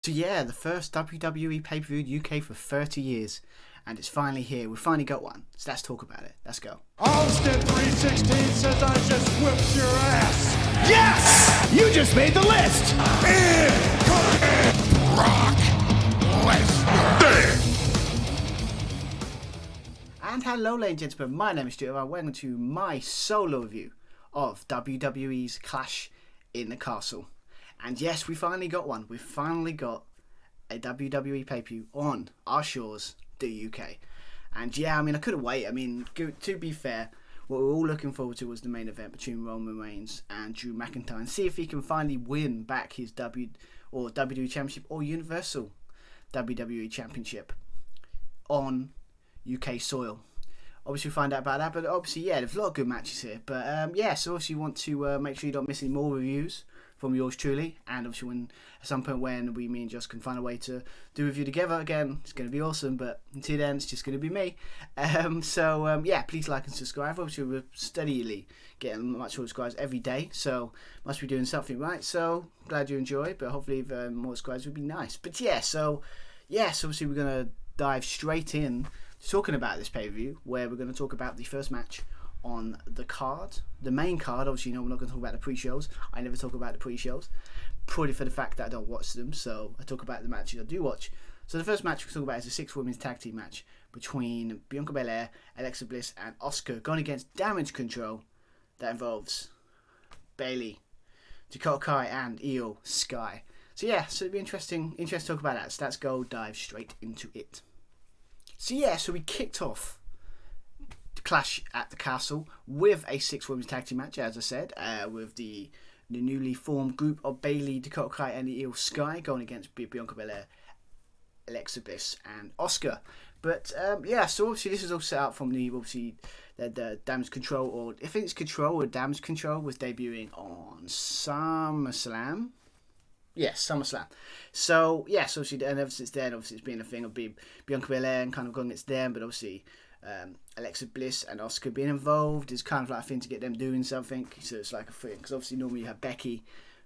So yeah, the first WWE pay-per-view in UK for 30 years. And it's finally here. We finally got one. So let's talk about it. Let's go. Austin 316 says I just whipped your ass. Yes! You just made the list! Incoming Brock Lesnar. And hello ladies and gentlemen, my name is Stuart Irvine. Welcome to my solo review of WWE's Clash in the Castle. And yes, we finally got one. We finally got a WWE pay-per-view on our shores, the UK. And yeah, I mean, I couldn't wait. I mean, to be fair, what we were all looking forward to was the main event between Roman Reigns and Drew McIntyre, and see if he can finally win back his WWE Championship or Universal WWE Championship on UK soil. Obviously, we'll find out about that, but obviously, yeah, there's a lot of good matches here. But yeah, so obviously, you want to make sure you don't miss any more reviews from yours truly, and obviously when at some point when me and Josh can find a way to do a review together again, it's going to be awesome. But until then, it's just going to be me. Yeah, please like and subscribe. Obviously we're steadily getting much more subscribers every day, so must be doing something right. So glad you enjoy, but hopefully more subscribers would be nice. But yeah, so obviously we're going to dive straight in to talking about this pay-per-view, where we're going to talk about the first match on the card, the main card. Obviously, we're not going to talk about the pre-shows. I never talk about the pre-shows, purely for the fact that I don't watch them, so I talk about the matches I do watch. So the first match we talk about is a 6 women's tag team match between Bianca Belair, Alexa Bliss and Asuka, going against Damage Control. That involves Bayley, Dakota Kai and Io Sky. So yeah, so it'd be interesting to talk about that. So let's go dive straight into it. So yeah, so we kicked off Clash at the Castle with a 6 women's tag team match, as I said, with the newly formed group of Bayley, Dakota Kai and Io Sky going against Bianca Belair, Alexa Bliss and Asuka. But yeah, so obviously this is all set up from the Damage Control, or if it's Control or Damage Control, was debuting on SummerSlam. Yes, SummerSlam. So yes, obviously, and ever since then, obviously it's been a thing of Bianca Belair and kind of going against them, but obviously Alexa Bliss and Asuka being involved is kind of like a thing to get them doing something. So it's like a thing, because obviously normally you have Becky,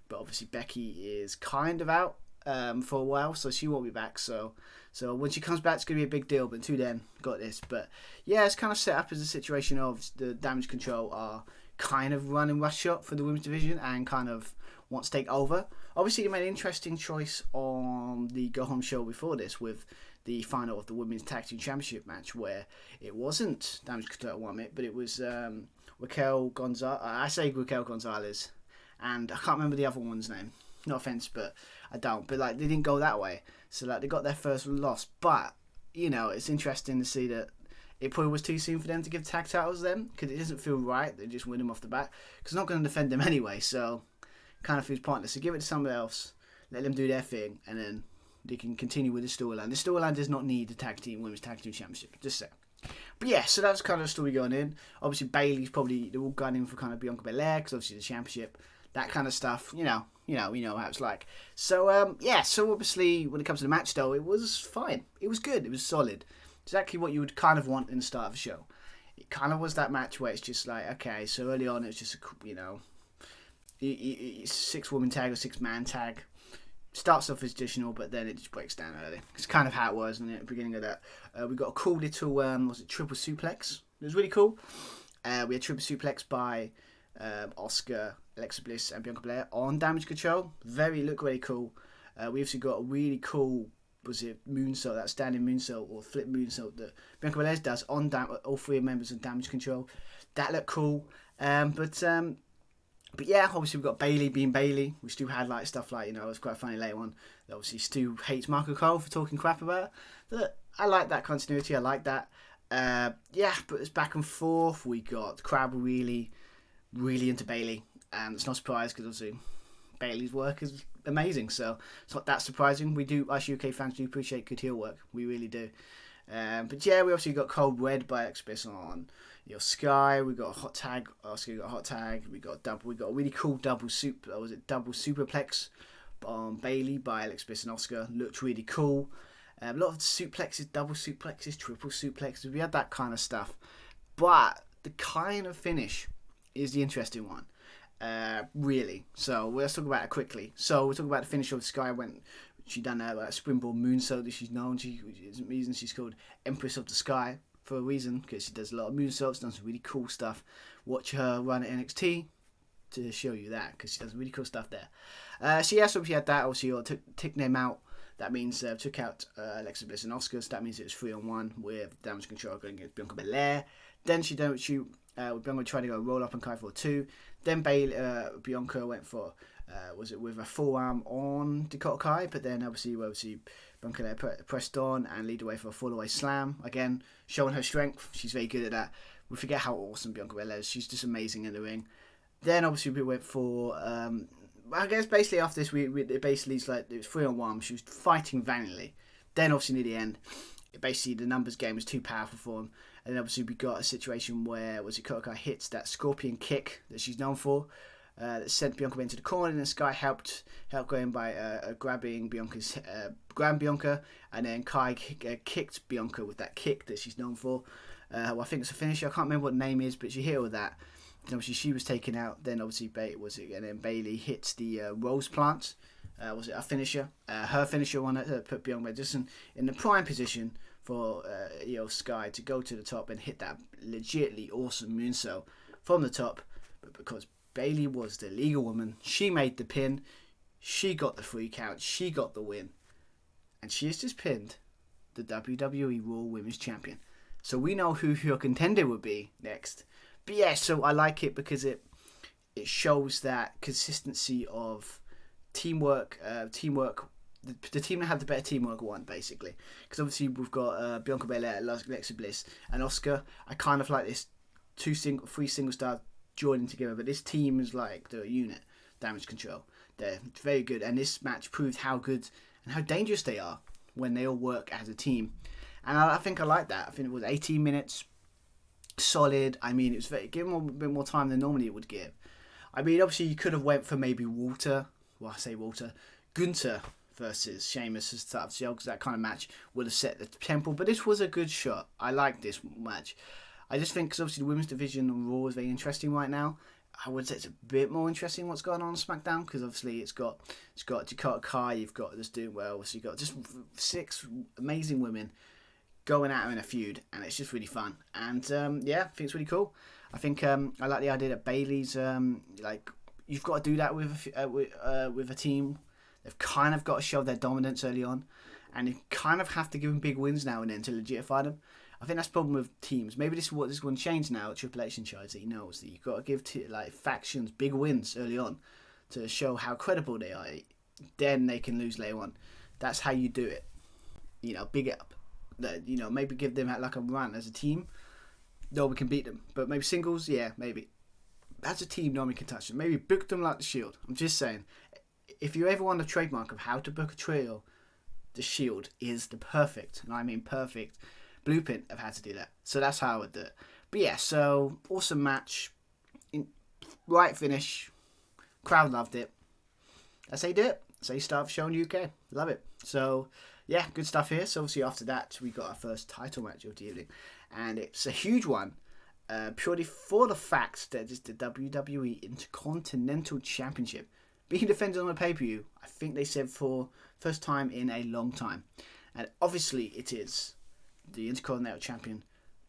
but obviously Becky is kind of out for a while, so she won't be back. So when she comes back, it's going to be a big deal. But until then, got this. But yeah, it's kind of set up as a situation of the Damage Control are kind of running roughshod for the women's division and kind of wants to take over. Obviously, they made an interesting choice on the Go Home show before this with the final of the Women's Tag Team Championship match, where it wasn't Damage Control won it, but it was Raquel Gonzalez. I say Raquel Gonzalez, and I can't remember the other one's name. No offense, but I don't. But like, they didn't go that way, so like they got their first loss. But you know, it's interesting to see that it probably was too soon for them to give tag titles then, because it doesn't feel right. They just win them off the bat, because they're not going to defend them anyway. So kind of feels pointless. So give it to somebody else, let them do their thing, and then they can continue with the storyline. The storyline does not need the Women's Tag Team Championship, just say. But yeah, so that's kind of the story going in. Obviously, Bayley's probably, they're all gunning for kind of Bianca Belair, because obviously the championship, that kind of stuff, you know how it's like. So, yeah, so obviously, when it comes to the match, though, it was fine. It was good. It was solid. Exactly what you would kind of want in the start of a show. It kind of was that match where it's just like, okay, so early on, it's just, it's 6-woman tag or 6-man tag. Starts off as additional, but then it just breaks down early. It's kind of how it was in the beginning of that. We got a cool little, triple suplex? It was really cool. We had triple suplex by Asuka, Alexa Bliss, and Bianca Belair on Damage Control. Looked really cool. We also got a really cool, moonsault, that standing moonsault or flip moonsault that Bianca Belair does on all 3 members of Damage Control. That looked cool. But yeah, obviously we've got Bayley being Bayley. We still had like stuff like, it was quite funny later on. Obviously Stu hates Marco Cole for talking crap about her. But I like that continuity. I like that. Yeah, but it's back and forth. We got the crowd were really, really into Bayley, and it's not surprised because obviously Bayley's work is amazing. So it's not that surprising. We do, us UK fans, do appreciate good heel work. We really do. But yeah, we obviously got Cold Red by Alexa Bliss on Sky. We got a hot tag. Oscar got a hot tag. We got a really cool double superplex on Bayley by Alexa Bliss and Oscar. Looked really cool. A lot of suplexes, double suplexes, triple suplexes. We had that kind of stuff. But the kind of finish is the interesting one. Really. So let's talk about it quickly. So we'll talk about the finish of Sky went She done a springboard moonsault that she's known. She's called Empress of the Sky for a reason, because she does a lot of moonsaults, done some really cool stuff. Watch her run at NXT to show you that, because she does really cool stuff there. She obviously had that. Obviously, took them out. That means took out Alexa Bliss and Asuka. So that means it was 3-on-1 with Damage Control going against Bianca Belair. Then she don't shoot. Bianca tried to go roll up and Kai for 2. Then Bianca went for with a forearm on Dakota Kai, but then obviously Bianca there pressed on and lead away for a fall-away slam. Again, showing her strength. She's very good at that. We forget how awesome Bianca Belair is. She's just amazing in the ring. Then obviously we went for I guess basically after this it basically is like it was 3-on-1. She was fighting valiantly. Then obviously near the end, basically the numbers game was too powerful for him. And then obviously we got a situation where Dakota Kai hits that scorpion kick that she's known for. That sent Bianca into the corner, and this guy helped going by grabbing grabbed Bianca, and then Kai kicked Bianca with that kick that she's known for. I think it's a finisher. I can't remember what the name is, but you hear all that. And obviously she was taken out. Then obviously Bayley hits the rose plant. Was it a finisher? Her finisher on it put Bianca just in the prime position for Sky to go to the top and hit that legitimately awesome moonsault from the top. But because Bayley was the legal woman, she made the pin, she got the 3 count, she got the win, and she has just pinned the WWE Raw Women's Champion. So we know who your contender would be next. But yeah, so I like it because it shows that consistency of teamwork. The team that had the better teamwork won, basically. Because obviously we've got Bianca Belair, Alexa Bliss, and Asuka. I kind of like this 3 single star joining together, but this team is like the unit. Damage Control. They're very good, and this match proved how good and how dangerous they are when they all work as a team. And I think I like that. I think it was 18 minutes, solid. I mean, it was give them a bit more time than normally it would give. I mean, obviously you could have went for maybe Gunther versus Sheamus as because that kind of match would have set the tempo. But this was a good shot. I like this match. I just think because obviously the women's division on Raw is very interesting right now. I would say it's a bit more interesting what's going on SmackDown, because obviously it's got Dakota Kai, you've got this doing well, so you've got just 6 amazing women going at her in a feud, and it's just really fun. And yeah, I think it's really cool. I think I like the idea that Bayley's like you've got to do that with a team. They've kind of got to show their dominance early on, and you kind of have to give them big wins now and then to legitify them. I think that's the problem with teams. Maybe this is what this one changed now at Triple H and shows that he knows that you've got to give factions big wins early on to show how credible they are. Then they can lose later on. That's how you do it. Big up. Maybe give them like a run as a team. No, we can beat them. But maybe singles, yeah, maybe. As a team, no one can touch them. Maybe book them like the Shield. I'm just saying. If you ever want a trademark of how to book a trio, the Shield is the perfect, and I mean perfect, blueprint of how to do that. So that's how I would do it. But yeah, so awesome match. Right finish. Crowd loved it. That's how you do it. That's how you start showing UK. Love it. So yeah, good stuff here. So obviously after that, we got our first title match of the evening. And it's a huge one. Purely for the fact that it's the WWE Intercontinental Championship being defended on a pay-per-view. I think they said for first time in a long time. And obviously it is the Intercontinental Champion.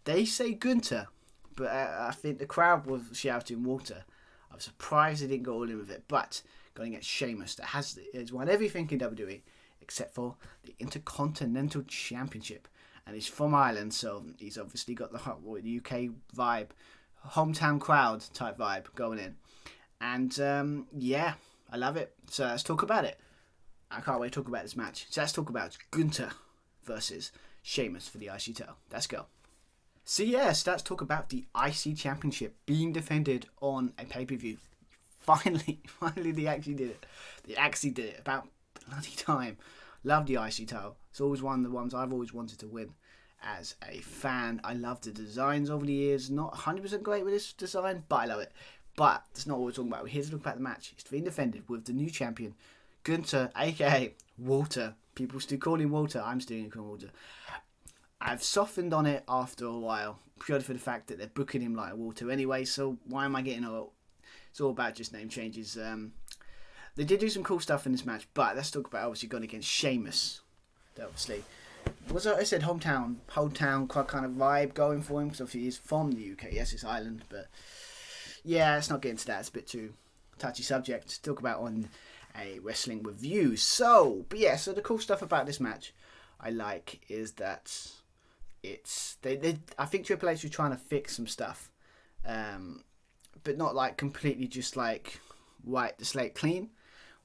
They say Gunther, but I think the crowd was shouting Walter. I was surprised they didn't go all in with it. But going against Sheamus, that has won everything in WWE except for the Intercontinental Championship. And he's from Ireland, so he's obviously got the UK vibe, hometown crowd type vibe going in. And yeah, I love it. So let's talk about it. I can't wait to talk about this match. So let's talk about Gunther versus Sheamus for the IC title. Let's go. So yes, let's talk about the IC Championship being defended on a pay-per-view. Finally, they actually did it. They actually did it. About bloody time. Love the IC title. It's always one of the ones I've always wanted to win as a fan. I love the designs over the years. Not 100% great with this design, but I love it. But that's not what we're talking about. We're here to talk about the match. It's being defended with the new champion, Gunther, aka Walter. People still call him Walter. I'm still calling him Walter. I've softened on it after a while, purely for the fact that they're booking him like Walter anyway. So why am I getting all? It's all about just name changes. They did do some cool stuff in this match, but let's talk about obviously going against Sheamus. Obviously, was I said hometown kind of vibe going for him because obviously he's from the UK. Yes, it's Ireland, but yeah, let's not get into that. It's a bit too touchy subject to talk about on a wrestling review. So the cool stuff about this match I like is that it's I think Triple H was trying to fix some stuff, but not like completely just like wipe the slate clean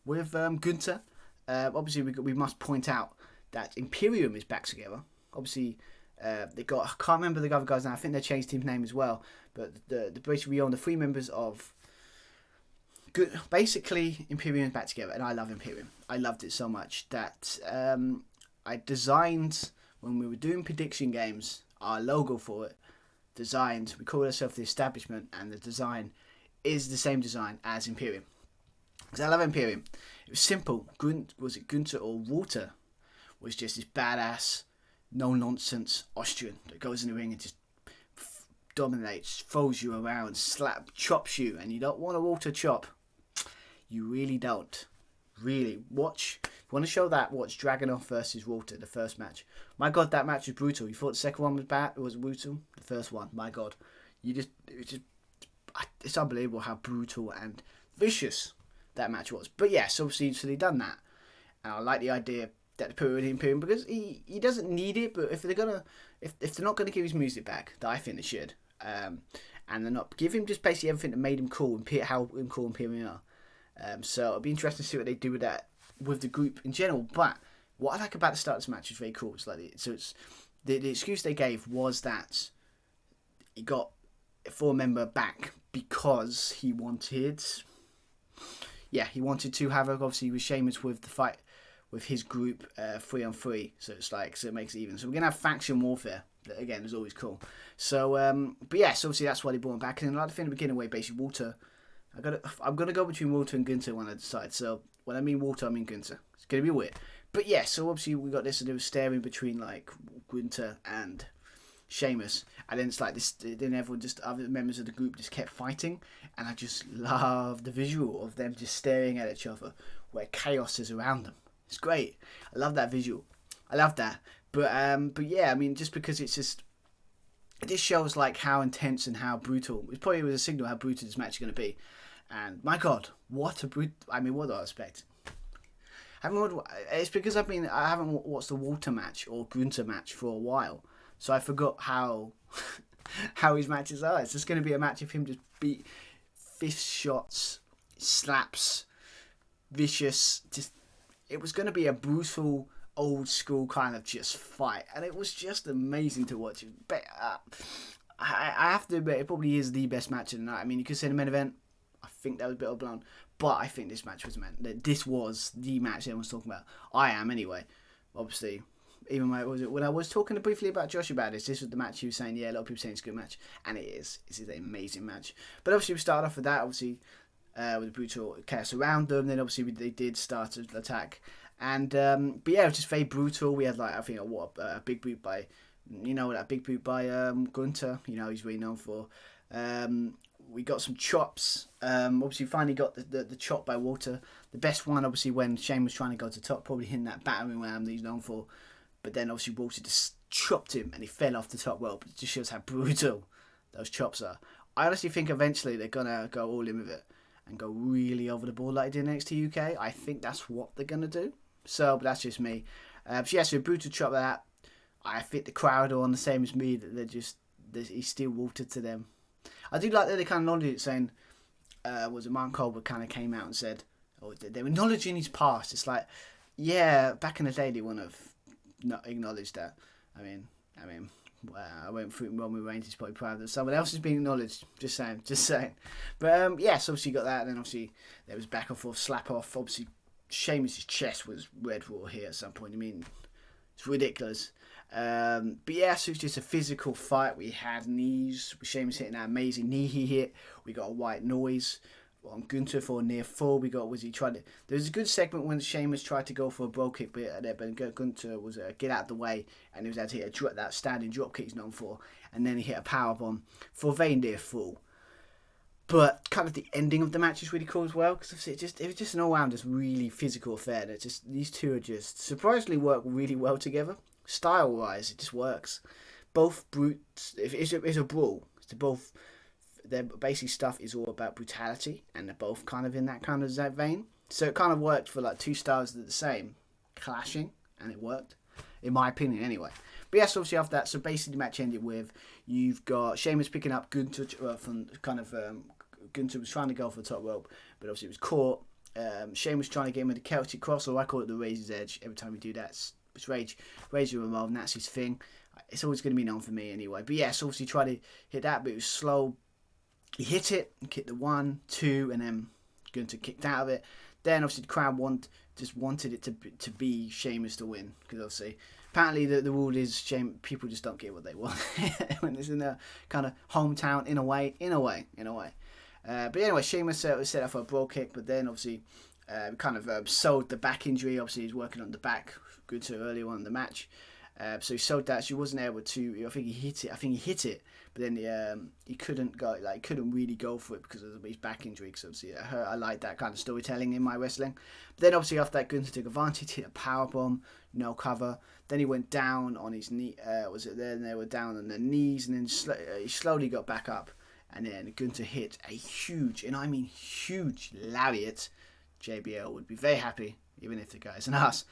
with Gunther. Obviously, we must point out that Imperium is back together. Obviously, they got, I can't remember the other guys now. I think they changed team name as well. But basically we own the 3 members of basically Imperium is back together, and I love Imperium. I loved it so much that I designed, when we were doing prediction games, our logo for it. We call ourselves the Establishment, and the design is the same design as Imperium. Because I love Imperium. It was simple. Was it Gunther or Walter? Was just this badass, no-nonsense Austrian that goes in the ring and just dominates, throws you around, chops you, and you don't want a Walter chop. You really don't. Really. If you want to show that, watch Dragunov versus Walter, the first match. My God, that match was brutal. You thought the second one was bad? It was brutal. The first one, my God. It's unbelievable how brutal and vicious that match was. But yes, obviously, so they've done that. And I like the idea that they put it in Imperium because he doesn't need it, but if they're not gonna give his music back, that I think they should, and they're not give him just basically everything that made him cool and how cool Imperium are. So it'll be interesting to see what they do with that with the group in general. But what I like about the start of this match is very cool. It's like it's the excuse they gave was that he got a 4-member back because he wanted to have obviously with Sheamus with the fight with his group 3-on-3, so it makes it even. So we're gonna have faction warfare. That again is always cool. So but yeah, so obviously that's why they brought him back. And like the thing at the beginning, where basically Walter, I'm gonna go between Walter and Gunther when I decide. So when I mean Walter, I mean Gunther. It's gonna be weird. But yeah, so obviously we got this, and they were staring between like Gunther and Sheamus, and then it's like this. Then everyone, just other members of the group, just kept fighting, and I just love the visual of them just staring at each other, where chaos is around them. It's great. I love that visual. I love that. But yeah, I mean, just because it just shows like how intense and how brutal. It probably was a signal how brutal this match is going to be. And my God, what a brutal! I mean, what do I expect? It's because I haven't watched the Walter match or Gunther match for a while, so I forgot how his matches are. It's just going to be a match of him just beat fist shots, slaps, vicious. It was going to be a brutal, old school kind of just fight, and it was just amazing to watch. But I have to admit, it probably is the best match of the night. I mean, you could say the main event. I think that was a bit overblown, but I think this match was this was the match everyone's talking about. I am anyway. Obviously, even when I was talking briefly about Josh about this was the match he was saying. Yeah, a lot of people saying it's a good match, and it is. It's an amazing match. But obviously, we started off with that. Obviously. With brutal chaos around them, then obviously they did start to attack, and but yeah, it was just very brutal. We had like I think a big boot by, that big boot by Gunther. He's really known for. We got some chops. Obviously, finally got the chop by Walter. The best one, obviously, when Shane was trying to go to top, probably hitting that battering ram that he's known for. But then obviously Walter just chopped him and he fell off the top rope. It just shows how brutal those chops are. I honestly think eventually they're gonna go all in with it and go really over the board like they did in NXT UK. I think that's what they're going to do. So, but that's just me. So a brutal chop like that. I think the crowd are on the same as me, that he's still Walter to them. I do like that they kind of acknowledged it, saying, was it Mark Colbert kind of came out and said, they were acknowledging his past. It's like, yeah, back in the day they wouldn't have not acknowledged that. I mean, I went through Roman Reigns is probably proud that someone else is being acknowledged. Just saying. But yes, obviously you got that, and then obviously there was back and forth slap off. Obviously, Sheamus' chest was red raw here at some point. I mean, it's ridiculous. But yeah, so it's just a physical fight. We had knees. Sheamus hitting that amazing knee he hit. We got a white noise on Gunther for a near fall. There was a good segment when Sheamus tried to go for a bro kick, but Gunther was get out of the way, and he was able to hit that standing drop kick he's known for, and then he hit a powerbomb for a very near fall. But kind of the ending of the match is really cool as well, because it was just an all-round just really physical affair. That just these two are just surprisingly work really well together. Style-wise, it just works. Both brutes. If it's a brawl, it's both. Their basic stuff is all about brutality, and they're both kind of in that kind of vein. So it kind of worked for like two styles that are the same, clashing, and it worked, in my opinion, anyway. But yes, obviously after that, so basically the match ended with you've got Sheamus picking up Gunther from kind of Gunther was trying to go for the top rope, but obviously it was caught. Sheamus trying to get him with the Celtic Cross, or I call it the Razor's Edge. Every time we do that, it's Razor Ramon, and that's his thing. It's always going to be known for me anyway. But yes, obviously tried to hit that, but it was slow. He hit it, kicked the 1, 2, and then Gunther kicked out of it. Then obviously the crowd wanted it to be Sheamus to win, because obviously apparently the rule is people just don't get what they want when it's in their kind of hometown in a way. But anyway, Sheamus set up for a brawl kick, but then obviously kind of sold the back injury. Obviously he's working on the back Gunther earlier on in the match. So he sold that. So he wasn't able to. I think he hit it, but then he couldn't go. Like couldn't really go for it because of his back injury. Because obviously I like that kind of storytelling in my wrestling. But then obviously after that, Gunther took advantage, hit a powerbomb, no cover. Then he went down on his knee. Was it there? And they were down on their knees, and then he slowly got back up. And then Gunther hit a huge, and I mean huge, lariat. JBL would be very happy, even if the guy's an ass.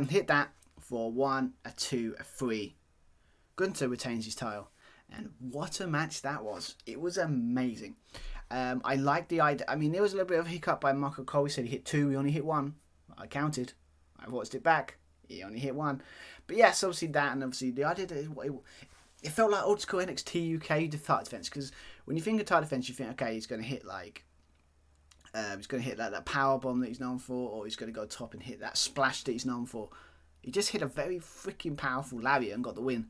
Hit that for 1, a 2, a 3. Gunther retains his title. And what a match that was. It was amazing. I like the idea. I mean, there was a little bit of a hiccup by Michael Cole. He said he hit 2, he only hit 1. I counted. I watched it back. He only hit 1. But yes, obviously that, and obviously the idea that it felt like old school NXT UK title defense, because when you think of title defense, you think, okay, he's going to hit like that power bomb that he's known for, or he's going to go top and hit that splash that he's known for. He just hit a very freaking powerful lariat and got the win.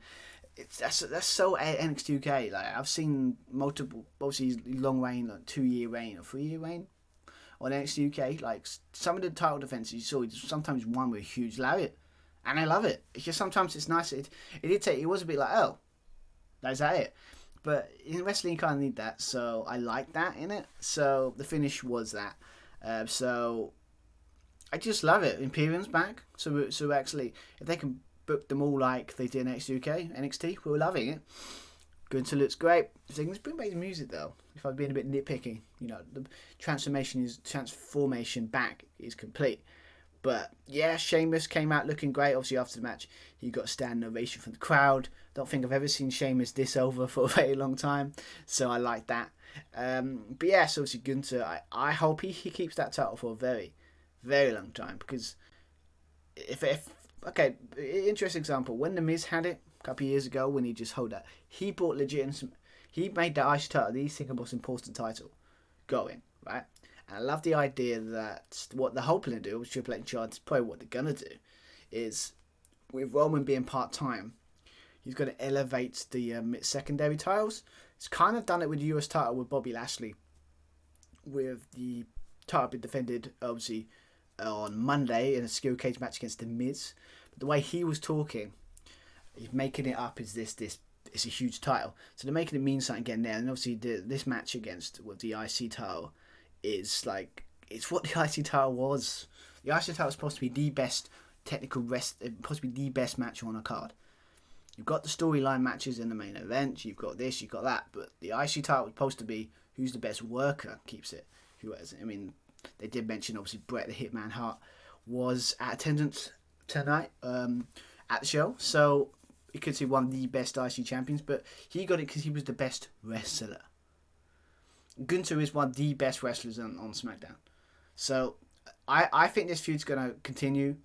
That's so NXT UK. Like I've seen multiple, obviously long reign, like 2-year reign or 3-year reign on NXT UK. Like some of the title defenses you saw, he sometimes won with a huge lariat, and I love it. It's just sometimes it's nice. It was a bit like, oh, is that it? But in wrestling, you kind of need that. So I like that in it. So the finish was that. So I just love it. Imperium's back. So actually, if they can book them all like they did in NXT, we're loving it. Gunther looks great. If they can just bring back the music though, if I'm being a bit nitpicky, the transformation back is complete. But yeah, Sheamus came out looking great. Obviously after the match, he got a standing ovation from the crowd. Don't think I've ever seen Sheamus this over for a very long time. So I like that. But yeah, so obviously Gunther, I hope he keeps that title for a very, very long time. Because okay, interesting example. When The Miz had it a couple of years ago, when he just held that, he brought he made that IC title the single most important title going, right? And I love the idea that what they're hoping to do, which Triple H in charge, probably what they're going to do, is with Roman being part-time, he's going to elevate the secondary titles. He's kind of done it with the US title with Bobby Lashley, with the title being defended, obviously, on Monday in a steel cage match against The Miz. But the way he was talking, he's making it up as this it's a huge title. So they're making it mean something again there. And obviously this match with the IC title is like, it's what the IC title was. The IC title is supposed to be the best supposed to be the best match on a card. You've got the storyline matches in the main event, you've got this, you've got that, but the IC title was supposed to be who's the best worker keeps it. They did mention obviously Bret the Hitman Hart was at attendance tonight at the show, so you could see one of the best IC champions, but he got it because he was the best wrestler. Gunther is one of the best wrestlers on SmackDown. So I think this feud's going to continue.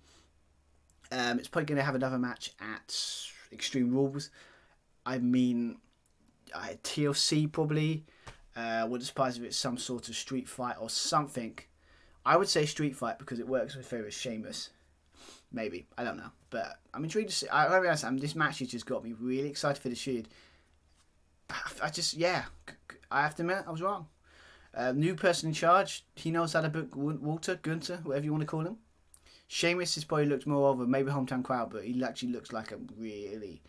It's probably going to have another match at Extreme Rules. I mean, TLC probably. Wouldn't surprise if it's some sort of street fight or something. I would say street fight because it works with favourite Sheamus. Maybe. I don't know. But I'm intrigued to see. This match has just got me really excited for the feud. I have to admit, I was wrong. New person in charge. He knows how to book Gunther, whatever you want to call him. Sheamus has probably looked more over maybe hometown crowd, but he actually looks like a really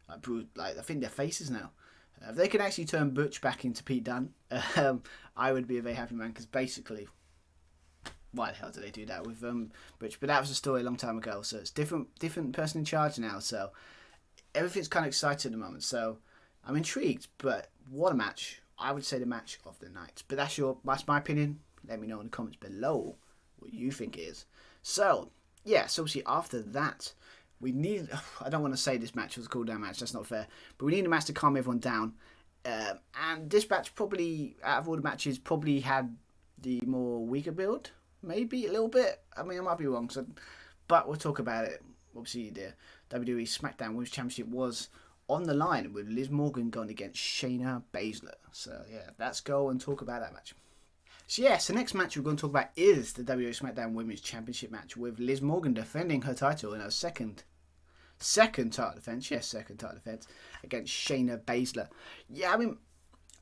I think they're faces now. If they can actually turn Butch back into Pete Dunne, I would be a very happy man, because basically, why the hell did they do that with Butch? But that was a story a long time ago, so it's different person in charge now, so everything's kind of exciting at the moment, so I'm intrigued. But what a match. I would say the match of the night. But that's my opinion. Let me know in the comments below what you think it is. So, yeah, so obviously after that, we need... I don't want to say this match was a cool-down match, that's not fair. But we need a match to calm everyone down. And this match probably, out of all the matches, probably had the more weaker build. Maybe a little bit. I mean, I might be wrong. But we'll talk about it. Obviously, the WWE SmackDown Women's Championship was on the line with Liz Morgan going against Shayna Baszler. So, yeah, let's go and talk about that match. So, yes, the next match we're going to talk about is the WWE SmackDown Women's Championship match with Liz Morgan defending her title in her second title defense. Yes, second title defense against Shayna Baszler. Yeah, I mean,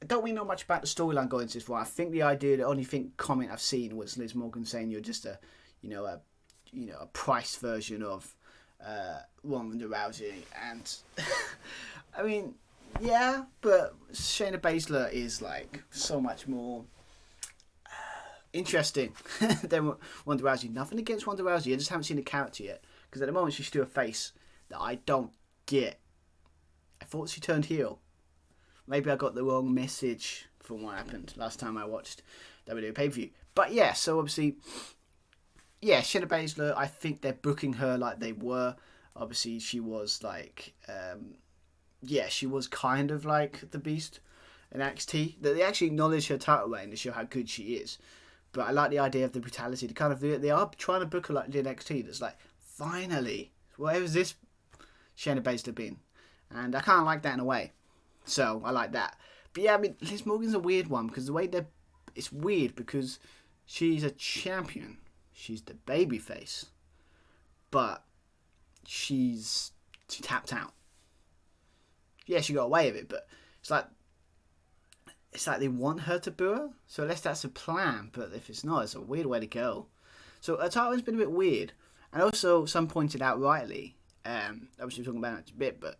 I don't really know much about the storyline going into this one. I think the only comment I've seen was Liz Morgan saying you're just a priced version of Ronda Rousey, and I mean, yeah, but Shayna Baszler is like so much more interesting than Ronda Rousey. Nothing against Ronda Rousey, I just haven't seen the character yet, because at the moment she's still a face that I don't get. I thought she turned heel. Maybe I got the wrong message from what happened last time I watched WWE pay-per-view. But yeah, so obviously, yeah, Shayna Baszler, I think they're booking her like they were. Obviously, she was like, she was kind of like the Beast in NXT. They actually acknowledge her title reign to show how good she is. But I like the idea of the brutality. They are trying to book her like the NXT. That's like, finally, where's this Shayna Baszler been? And I kind of like that in a way. So I like that. But yeah, I mean, Liz Morgan's a weird one, because the way it's weird because she's a champion. She's the babyface. But she tapped out. Yeah, she got away with it, but it's like they want her to boo her. So unless that's a plan, but if it's not, it's a weird way to go. So her title's been a bit weird. And also, some pointed out rightly, obviously we're talking about it a bit, but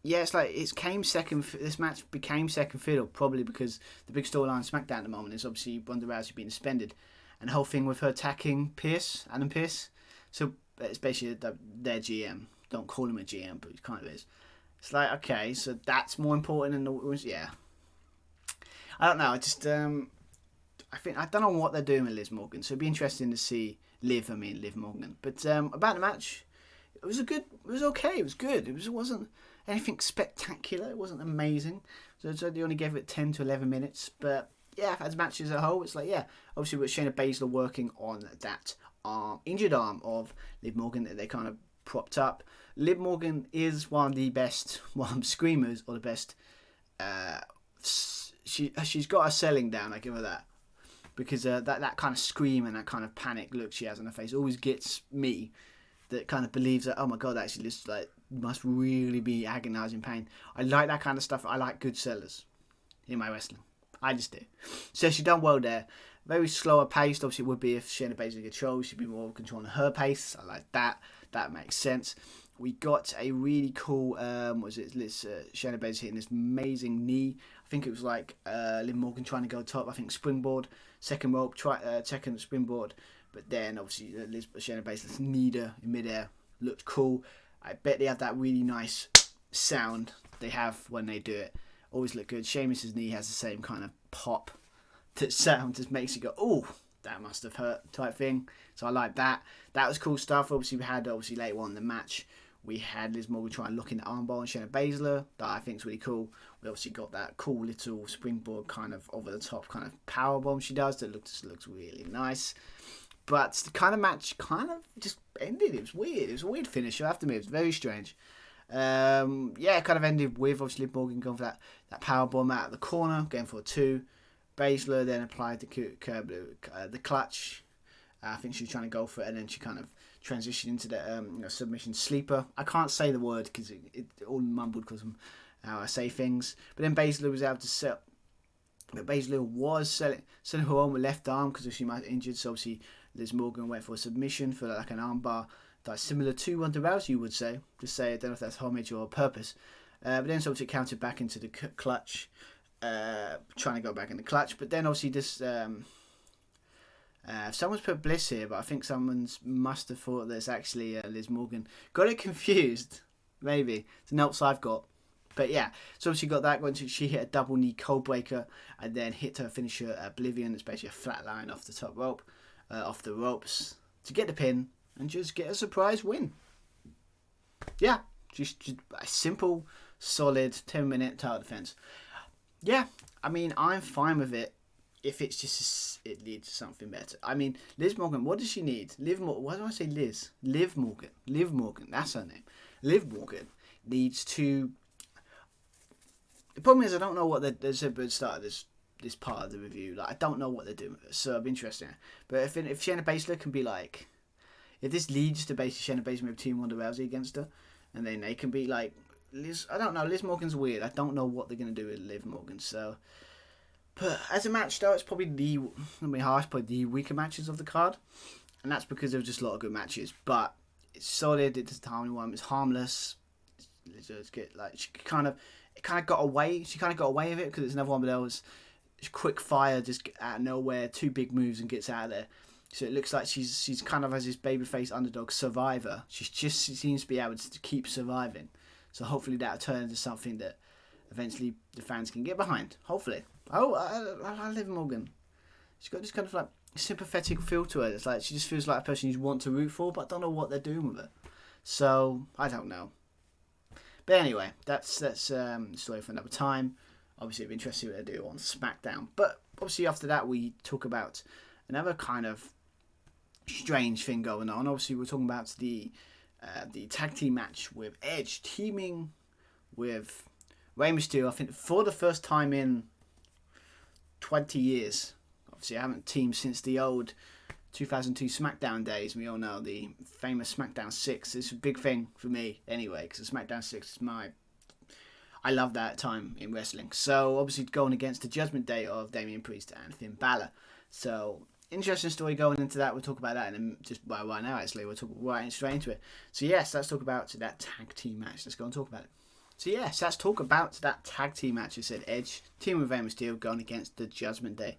yeah, it's like this match became second fiddle, probably because the big storyline SmackDown at the moment is obviously Ronda Rousey being suspended, and the whole thing with her attacking Adam Pearce. So it's basically their GM. Don't call him a GM, but he kind of is. It's like, okay, so that's more important than yeah. I don't know. I just I don't know what they're doing with Liz Morgan. So it'd be interesting to see Liv Morgan. But about the match, it was okay. It was good. It wasn't anything spectacular. It wasn't amazing. So they only gave it 10 to 11 minutes. But yeah, as matches as a whole, it's like, yeah, obviously with Shayna Baszler working on that injured arm of Liv Morgan that they kind of propped up. Liv Morgan is one of the best screamers, or the best. She's got her selling down. I give her that, because that kind of scream and that kind of panic look she has on her face always gets me. That kind of believes that, oh my god, actually this like must really be agonizing pain. I like that kind of stuff. I like good sellers in my wrestling. I just do. So she done well there. Very slower paced. Obviously, it would be if Shayna Baszler controls. She'd be more controlling her pace. I like that. That makes sense. We got a really cool, Shayna Baszler hitting this amazing knee. I think it was like Liv Morgan trying to go top. I think springboard, second rope, second springboard. But then obviously Shayna Baszler's knee in midair looked cool. I bet they have that really nice sound they have when they do it. Always look good. Sheamus' knee has the same kind of pop that sound just makes you go, oh, that must have hurt type thing. So I like that. That was cool stuff. Obviously we had later on in the match, we had Liz Morgan try and look in the armbar on Shayna Baszler. That I think is really cool. We obviously got that cool little springboard kind of over the top kind of power bomb she does that looks really nice. But the kind of match kind of just ended. It was weird. It was a weird finish. I have to admit, it was very strange. It kind of ended with obviously Liv Morgan going for that power bomb out of the corner, going for a 2. Baszler then applied the clutch. I think she was trying to go for it, and then she kind of transitioned into the submission sleeper. I can't say the word because it all mumbled because of how I say things. But then Baszler was able to sell. But Baszler was selling her on with left arm because she might have injured. So obviously Liz Morgan went for a submission for like an armbar that's similar to Ronda Rousey, you would say. Just say, I don't know if that's homage or purpose. But then obviously counted back into the clutch, trying to go back in the clutch. But then obviously this, someone's put Bliss here, but I think someone's must have thought that it's actually Liz Morgan. Got it confused, maybe. It's the notes I've got. But yeah, so she got that. She hit a double knee cold breaker and then hit her finisher Oblivion. It's basically a flat line off the top rope, off the ropes to get the pin and just get a surprise win. Yeah, just a simple, solid 10-minute title defense. Yeah, I mean, I'm fine with it if it's just it leads to something better. I mean, Liz Morgan, what does she need? Why do I say Liz? Liv Morgan. Liv Morgan, that's her name. Liv Morgan needs to. The problem is I don't know what they said at the start of this part of the review. Like I don't know what they're doing with it, so it'll be interesting. But if Shayna Baszler can be like, if this leads to basically Shayna Baszler with Team Ronda Rousey against her, and then they can be like Liz. I don't know. Liz Morgan's weird. I don't know what they're gonna do with Liv Morgan. So, but as a match though, it's probably probably the weaker matches of the card, and that's because there was just a lot of good matches. But it's solid. It's a timely one. It's harmless. It's good. Like it kind of got away. She kind of got away with it because it's another one, but there was quick fire, just out of nowhere, 2 big moves and gets out of there. So it looks like she's kind of as this babyface underdog survivor. She seems to be able to keep surviving. So hopefully that'll turn into something that eventually the fans can get behind. Hopefully. Oh, I Liv Morgan. She's got this kind of like sympathetic feel to her. It's like she just feels like a person you want to root for, but I don't know what they're doing with her. So I don't know. But anyway, that's a story for another time. Obviously, it'll be interesting what they do on SmackDown. But obviously, after that, we talk about another kind of strange thing going on. Obviously, we're talking about the tag team match with Edge teaming with Rey Mysterio. I think for the first time in 20 years. Obviously, I haven't teamed since the old 2002 SmackDown days. We all know the famous SmackDown 6. It's a big thing for me anyway, because SmackDown 6 is I love that time in wrestling. So obviously going against the Judgment Day of Damian Priest and Finn Balor. So interesting story going into that. We'll talk about that and just right now actually. We'll talk right straight into it. So yes, let's talk about that tag team match. Let's go and talk about it. So yes, let's talk about that tag team match. I said Edge, team with Rey Mysterio going against the Judgment Day.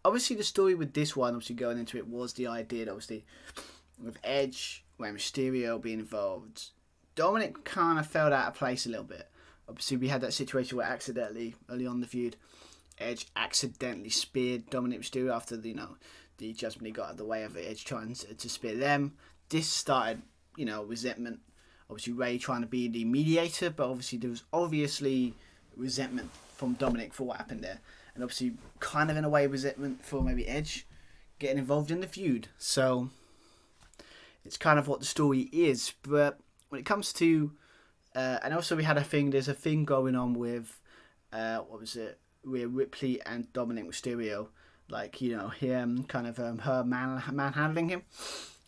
Obviously, the story with this one, obviously going into it, was the idea, obviously, with Edge, Rey Mysterio being involved. Dominic kind of fell out of place a little bit. Obviously, we had that situation where accidentally, early on in the feud, Edge accidentally speared Dominic Mysterio after, the Judgment Day got out of the way of Edge trying to spear them. This started, resentment. Obviously, Rey trying to be the mediator, but obviously there was resentment from Dominic for what happened there. And obviously, kind of in a way, resentment for maybe Edge getting involved in the feud. So, it's kind of what the story is. But when it comes to... and also we had there's a thing going on with... with Ripley and Dominic Mysterio. Like, him, kind of her manhandling him.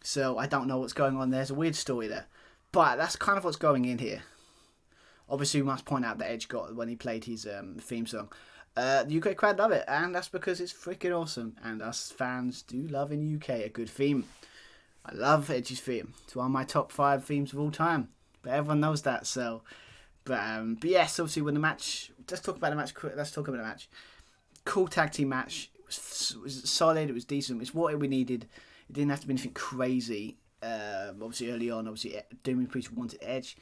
So, I don't know what's going on there. There's a weird story there. But that's kind of what's going in here. Obviously, we must point out that Edge got when he played his theme song. The UK crowd love it, and that's because it's freaking awesome. And us fans do love in the UK a good theme. I love Edge's theme. It's one of my top 5 themes of all time. But everyone knows that, so. But yes, obviously, when the match. Let's talk about the match. Cool tag team match. It was solid. It was decent. It's what we needed. It didn't have to be anything crazy. Obviously, early on, Damian Priest wanted Edge.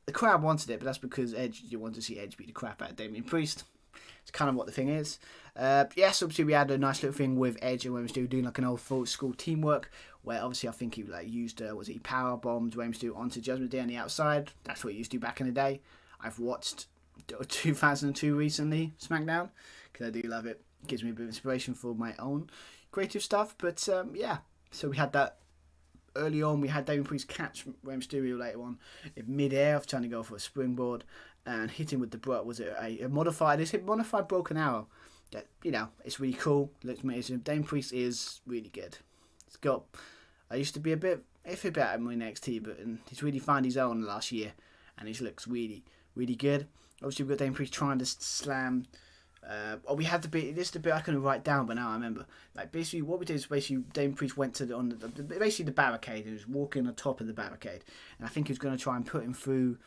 The crowd wanted it, but that's because you want to see Edge beat the crap out of Damian Priest. It's kind of what the thing is. Yes, obviously we had a nice little thing with Edge and Rey Mysterio doing like an old full school teamwork, where obviously I think he used he power bombed Rey Mysterio onto Judgment Day on the outside. That's what he used to do back in the day. I've watched 2002 recently SmackDown because I do love it. It gives me a bit of inspiration for my own creative stuff. But yeah, so we had that. Early on, we had Damian Priest catch Rey Mysterio later on in mid-air, trying to go for a springboard and hit him with a modified broken arrow. That, it's really cool. Looks amazing. Damian Priest is really good. I used to be a bit iffy about him in NXT, but he's really found his own last year, and he looks really, really good. Obviously, we've got Damian Priest trying to slam. This is the bit I couldn't write down, but now I remember. Like basically, what we did is Damian Priest went to the barricade and was walking on top of the barricade, and I think he was going to try and put him through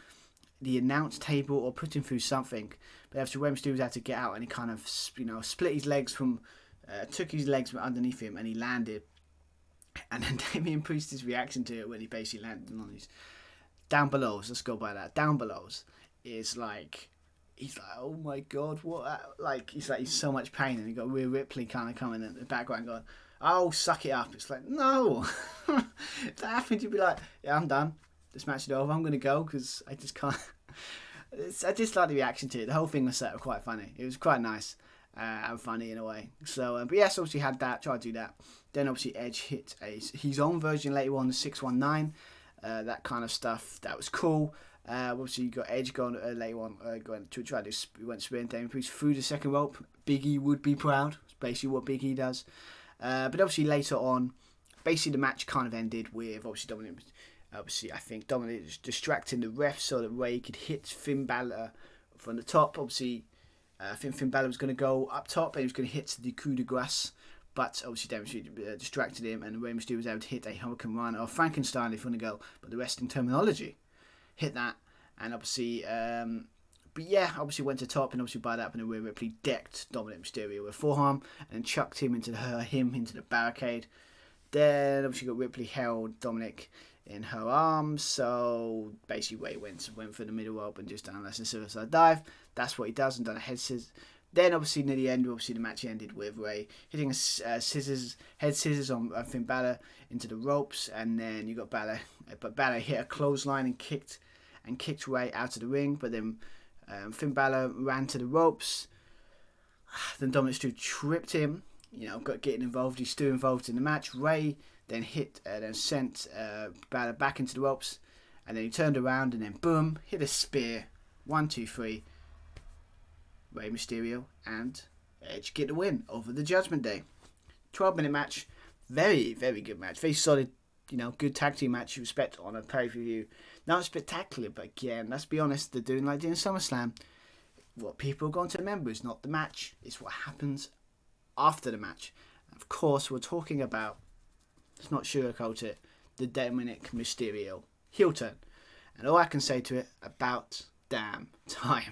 the announce table or put him through something. But after Rey Mysterio had to get out, and he kind of, split his legs took his legs from underneath him, and he landed. And then Damian Priest's reaction to it when he basically landed on his down belows. Let's go by that. Down belows is like, he's like, oh my god, what? Like he's so much pain, and you got Rhea Ripley kind of coming in the background going, oh, suck it up. It's like, no. If that happened, you'd be like, yeah, I'm done. This match is over. I'm gonna go because I just can't. I just like the reaction to it. The whole thing was set up quite funny. It was quite nice and funny in a way. So, but yes, obviously had that. Tried to do that. Then obviously Edge hit his own version later on, the 619. That kind of stuff. That was cool. Obviously you got Edge going later on, going to try to went sprint. Damian Priest through the second rope. Big E would be proud. It's basically what Big E does. But obviously later on, basically the match kind of ended with obviously Dominic. Obviously, I think Dominic was distracting the ref so that Rey could hit Finn Balor from the top. Obviously, I think Finn Balor was going to go up top and he was going to hit the coup de grace. But obviously, Dominic distracted him, and Rey Mysterio was able to hit a Hurricane Rana or Frankenstein, if you want to go, but the wrestling terminology. Hit that, and obviously, obviously went to top, and obviously by that point, Rhea Ripley decked Dominic Mysterio with a forearm and chucked him into the barricade. Then obviously got Ripley held Dominic in her arms, so basically Rey went for the middle rope and just done a suicide dive. That's what he does, and done a head scissors. Then obviously near the end, obviously the match ended with Rey hitting a head scissors on Finn Balor into the ropes, and then you got Balor, but Balor hit a clothesline and kicked Rey out of the ring. But then Finn Balor ran to the ropes. Then Dominic Stu tripped him. Got getting involved. He's still involved in the match. Rey then sent Balor back into the ropes, and then he turned around and then boom, hit a spear. 1, 2, 3. Rey Mysterio and Edge get the win over the Judgment Day. 12-minute match. Very, very good match. Very solid, good tag team match you expect on a pay-per-view. Not spectacular, but again, let's be honest, they're doing like doing SummerSlam. What people are going to remember is not the match, it's what happens after the match. Of course, we're talking about, let's not sugarcoat it, the Dominic Mysterio heel turn. And all I can say to it, about damn time.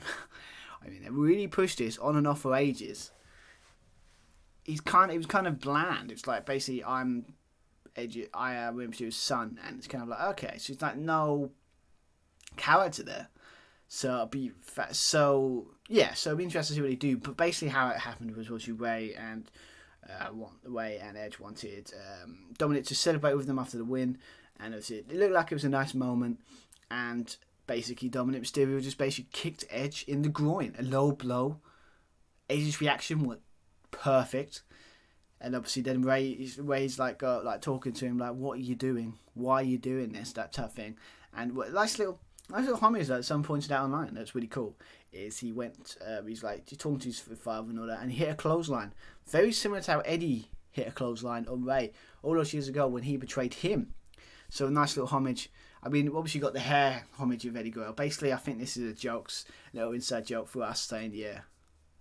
I mean, they really pushed this on and off for ages. It was kind of bland. It's like basically I'm Rey Mysterio's son, and it's kind of like, okay, so it's like no character there. So it'd be interesting to see what they do. But basically, how it happened was obviously Rey and Edge wanted Dominic to celebrate with them after the win, and it looked like it was a nice moment, and basically Dominic Mysterio just basically kicked Edge in the groin, a low blow. Edge's reaction was perfect, and obviously then Rey's like talking to him like, what are you doing? Why are you doing this? That type of thing. And nice little homage that someone pointed out online that's really cool is he's talking to his father and all that, and he hit a clothesline very similar to how Eddie hit a clothesline on Rey all those years ago when he betrayed him. So a nice little homage. I mean, obviously you got the hair homage of Eddie Guerrero. Basically, I think this is a little inside joke for us saying, yeah,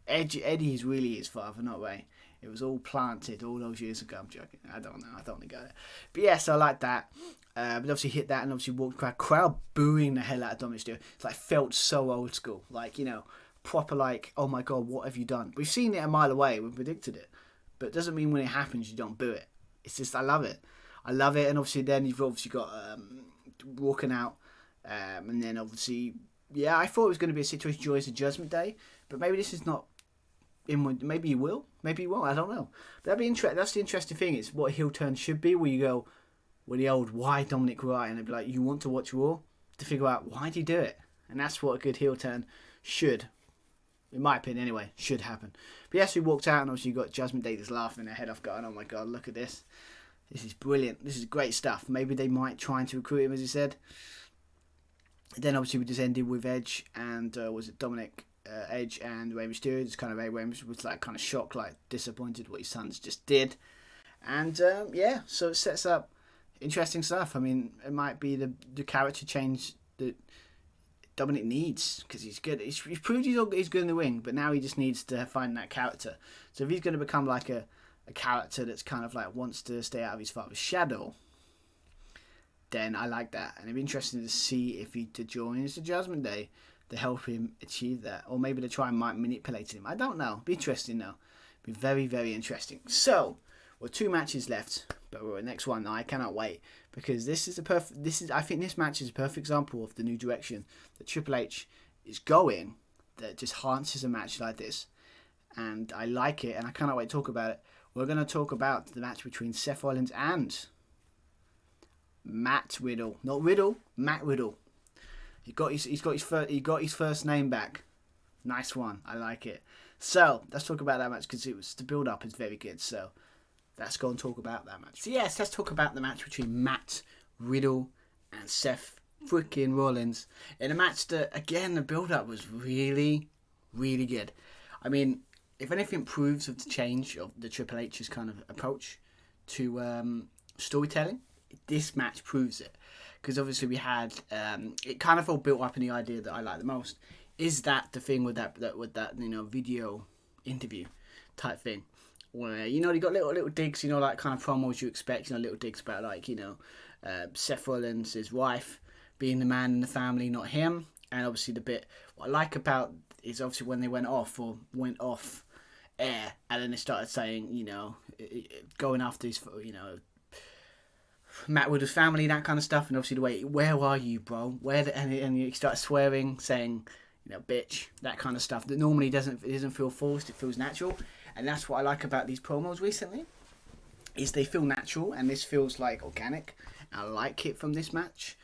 Eddie is really his father, not Rey. It was all planted all those years ago. I'm joking. I don't know. I don't think I got it. But yes, I like that. But obviously hit that and obviously walked crowd booing the hell out of Dominic Mysterio. It's like felt so old school. Like, proper like, oh my God, what have you done? We've seen it a mile away. We've predicted it. But it doesn't mean when it happens you don't boo it. It's just, I love it. And obviously then you've obviously got walking out. And then obviously, I thought it was going to be a situation during the Judgment Day. But maybe this is not. Maybe you will. Maybe you won't. I don't know. But that'd be interesting. That's the interesting thing. It's what a heel turn should be. Where you go, with the old why Dominic Why, and it'd be like, you want to watch Raw to figure out why did he do it, and that's what a good heel turn should, in my opinion anyway, should happen. But yes, we walked out, and obviously you got Judgment Day just laughing their head off, going, "Oh my God, look at this! This is brilliant. This is great stuff." Maybe they might try to recruit him, as he said. Then obviously we just ended with Edge and Dominic. Edge and Rey Mysterio, just kind of Rey was like kind of shocked, like disappointed what his sons just did, and so it sets up interesting stuff. I mean, it might be the character change that Dominic needs, because he's good. He's proved he's good in the ring, but now he just needs to find that character. So if he's going to become like a character that's kind of like wants to stay out of his father's shadow, then I like that. And it'd be interesting to see if he joins the Judgment Day to help him achieve that. Or maybe to try and manipulate him. I don't know. Be interesting though. Be very, very interesting. So, well, 2 matches left. But the next one, I cannot wait. Because I think this match is a perfect example of the new direction that Triple H is going. That just harnesses a match like this. And I like it. And I cannot wait to talk about it. We're going to talk about the match between Seth Rollins and Matt Riddle. Not Riddle, Matt Riddle. He got his first name back. Nice one. I like it. So let's talk about that match because the build up is very good. So let's go and talk about that match. So yes, let's talk about the match between Matt Riddle and Seth freaking Rollins in a match that, again, the build up was really, really good. I mean, if anything proves of the change of the Triple H's kind of approach to storytelling, this match proves it. Because obviously we had it kind of all built up in the idea that I like the most. Is that the thing with that video interview type thing, where you got little digs, like kind of promos you expect, little digs about Seth Rollins, his wife, being the man in the family, not him, and obviously the bit what I like about is obviously when they went off air, and then they started saying going after his Matt Riddle's family, that kind of stuff, and obviously the way, where are you, bro? And he starts swearing, saying, bitch, that kind of stuff that normally doesn't feel forced, it feels natural, and that's what I like about these promos recently, is they feel natural, and this feels like organic. I like it from this match.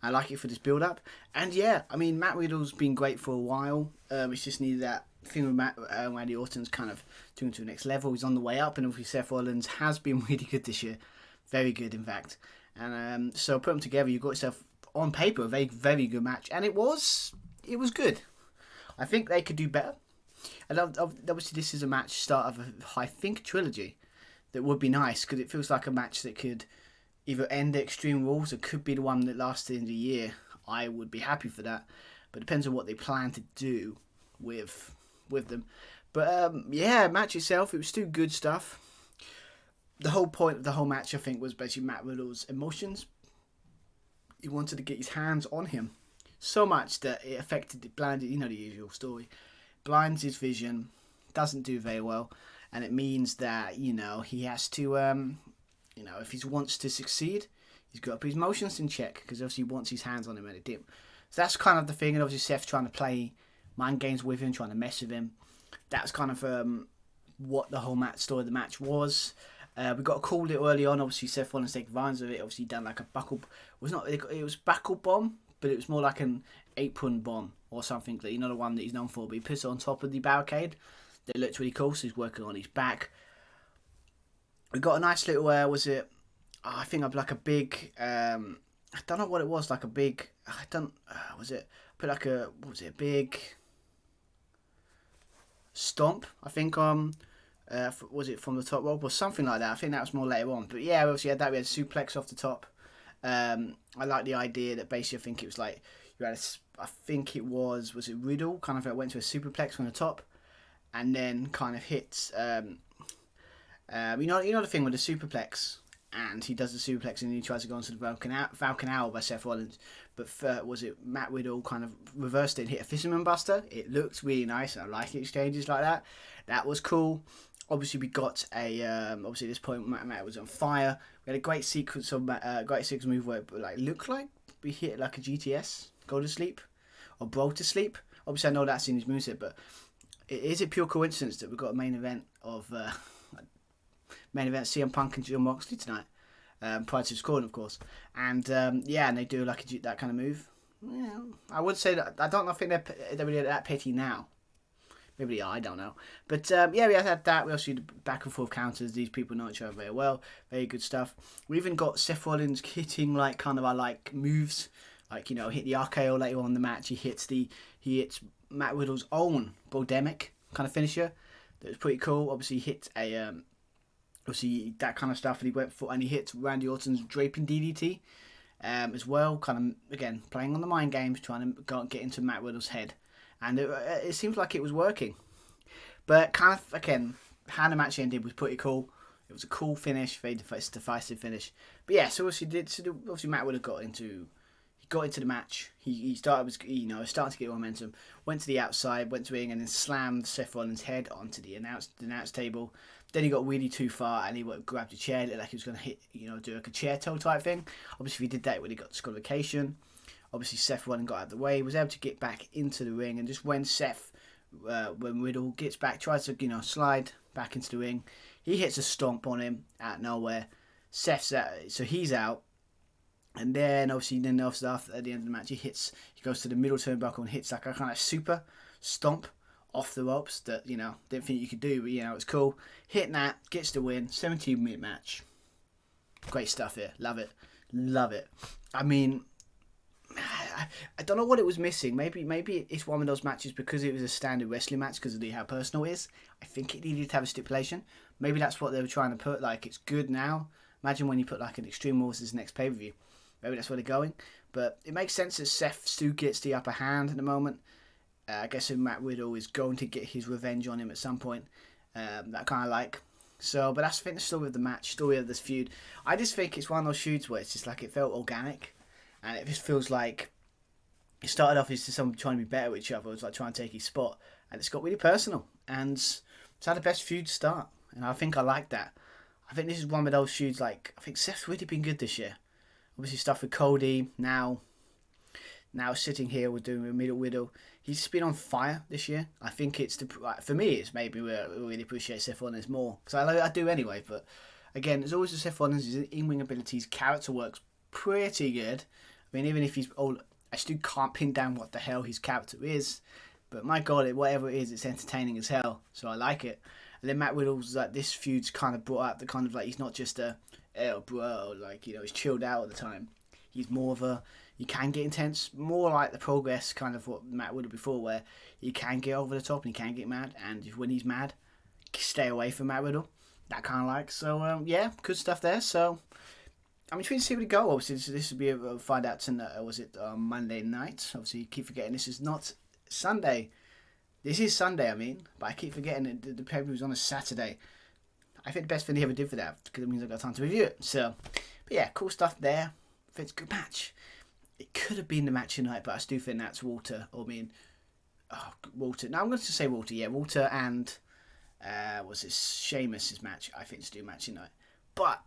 I like it for this build up, and yeah, I mean Matt Riddle's been great for a while. It's just needed that thing with Randy Orton's kind of doing to the next level. He's on the way up, and obviously Seth Rollins has been really good this year. Very good, in fact. And so put them together, you got yourself, on paper, a very, very good match. And it was good. I think they could do better. And obviously this is a match start of I think, trilogy that would be nice, because it feels like a match that could either end at Extreme Rules or could be the one that lasts the end of the year. I would be happy for that. But it depends on what they plan to do with them. But yeah, match itself, it was still good stuff. The whole point of the whole match, I think, was basically Matt Riddle's emotions. He wanted to get his hands on him so much that it blinded, the usual story. Blinds his vision, doesn't do very well, and it means that, he has to, if he wants to succeed, he's got to put his emotions in check, because obviously he wants his hands on him and it didn't. So that's kind of the thing, and obviously Seth's trying to play mind games with him, trying to mess with him. That's kind of what the whole story of the match was. We got a call it early on. Obviously, Seth Rollins taking advantage of it. Obviously, done like a buckle. It was buckle bomb, but it was more like an apron bomb or something. That the one that he's known for. But he puts it on top of the barricade. That looked really cool. So he's working on his back. We got a nice little. I think of like a big. I don't know what it was. Like a big. I don't. Was it? Put like a. What was it? A big. Stomp. I think was it from the top rope or something like that? I think that was more later on. But yeah, obviously had that. We had a suplex off the top. I like the idea that basically I think it was like you had I think it was it Riddle kind of went to a superplex from the top, and then kind of hits the thing with the superplex, and he does the superplex and he tries to go onto the Falcon Arrow by Seth Rollins, but was it Matt Riddle kind of reversed it and hit a Fisherman Buster? It looked really nice. I like exchanges like that. That was cool. Obviously, we got obviously at this point Matt was on fire. We had a great sequence of move where it looked like we hit like a GTS, go to sleep, or bro to sleep. Obviously, I know that's in his moveset, but is it pure coincidence that we got a main event CM Punk and Jon Moxley tonight, prior to scoring, of course, and and they do like that kind of move. Yeah, I would say that I don't think they're really that petty now. Maybe I don't know. But we had that. We also did back and forth counters. These people know each other very well. Very good stuff. We even got Seth Rollins hitting moves. Hit the RKO later on in the match. He hits Matt Riddle's own Bodemic kind of finisher. That was pretty cool. Obviously hit that kind of stuff, and he hit Randy Orton's draping DDT as well. Kind of again playing on the mind games, trying to get into Matt Riddle's head. And it seems like it was working. But kind of, again, how the match ended was pretty cool. It was a cool finish, very decisive finish. But yeah, so obviously Matt would have got into the match. He started starting to get momentum. Went to the outside, went to the ring, and then slammed Seth Rollins' head onto the announce table. Then he got really too far, and he grabbed a chair, looked like he was going to hit, do like a chair toe type thing. Obviously, if he did that, when he got disqualification. Obviously, Seth Rollins got out of the way, was able to get back into the ring, and just when Riddle gets back, tries to slide back into the ring, he hits a stomp on him out of nowhere. Seth's out, so he's out. And then after at the end of the match, he goes to the middle turnbuckle and hits like a kind of super stomp off the ropes that didn't think you could do, but it was cool. Hitting that, gets the win. 17-minute match. Great stuff here. Love it. I mean, I don't know what it was missing. Maybe it's one of those matches because it was a standard wrestling match because of how personal it is. I think it needed to have a stipulation. Maybe that's what they were trying to put. Like, it's good now. Imagine when you put like an Extreme Rules as next pay-per-view. Maybe that's where they're going. But it makes sense that Seth still gets the upper hand at the moment. I guess Matt Riddle is going to get his revenge on him at some point. That kind of like. So, but that's I think the story of the match, story of this feud. I just think it's one of those feuds where it's just like it felt organic. And it just feels like it started off as just someone trying to be better with each other. It was like trying to take his spot. And it's got really personal. And it's had the best feud start. And I think I like that. I think this is one of those feuds like, I think Seth's really been good this year. Obviously stuff with Cody, now sitting here, we're doing a middle Riddle. He's just been on fire this year. I think for me, it's maybe where I really appreciate Seth Rollins more. Because I do anyway, but again, there's always the Seth Rollins, his in-ring abilities, character works pretty good. I mean, even if he's old, I still can't pin down what the hell his character is. But my God, whatever it is, it's entertaining as hell. So I like it. And then Matt Riddle's like, this feud's kind of brought out the kind of like, he's not just a, bro, like, he's chilled out all the time. He's more of he can get intense, more like the Progress kind of what Matt Riddle before, where he can get over the top and he can get mad, and when he's mad, stay away from Matt Riddle. That kind of like, so yeah, good stuff there. So I'm intrigued to see where to go. Obviously, this will be a find out tonight. Was it Monday night? Obviously, you keep forgetting this is not Sunday. This is Sunday, but I keep forgetting that the paper was on a Saturday. I think the best thing they ever did for that, because it means I've got time to review it. So, but yeah, cool stuff there. I think it's a good match. It could have been the match tonight, but I still think that's Walter. Walter. No, I'm going to say Walter. Yeah, Walter and was this Sheamus' match? I think it's still a match tonight. But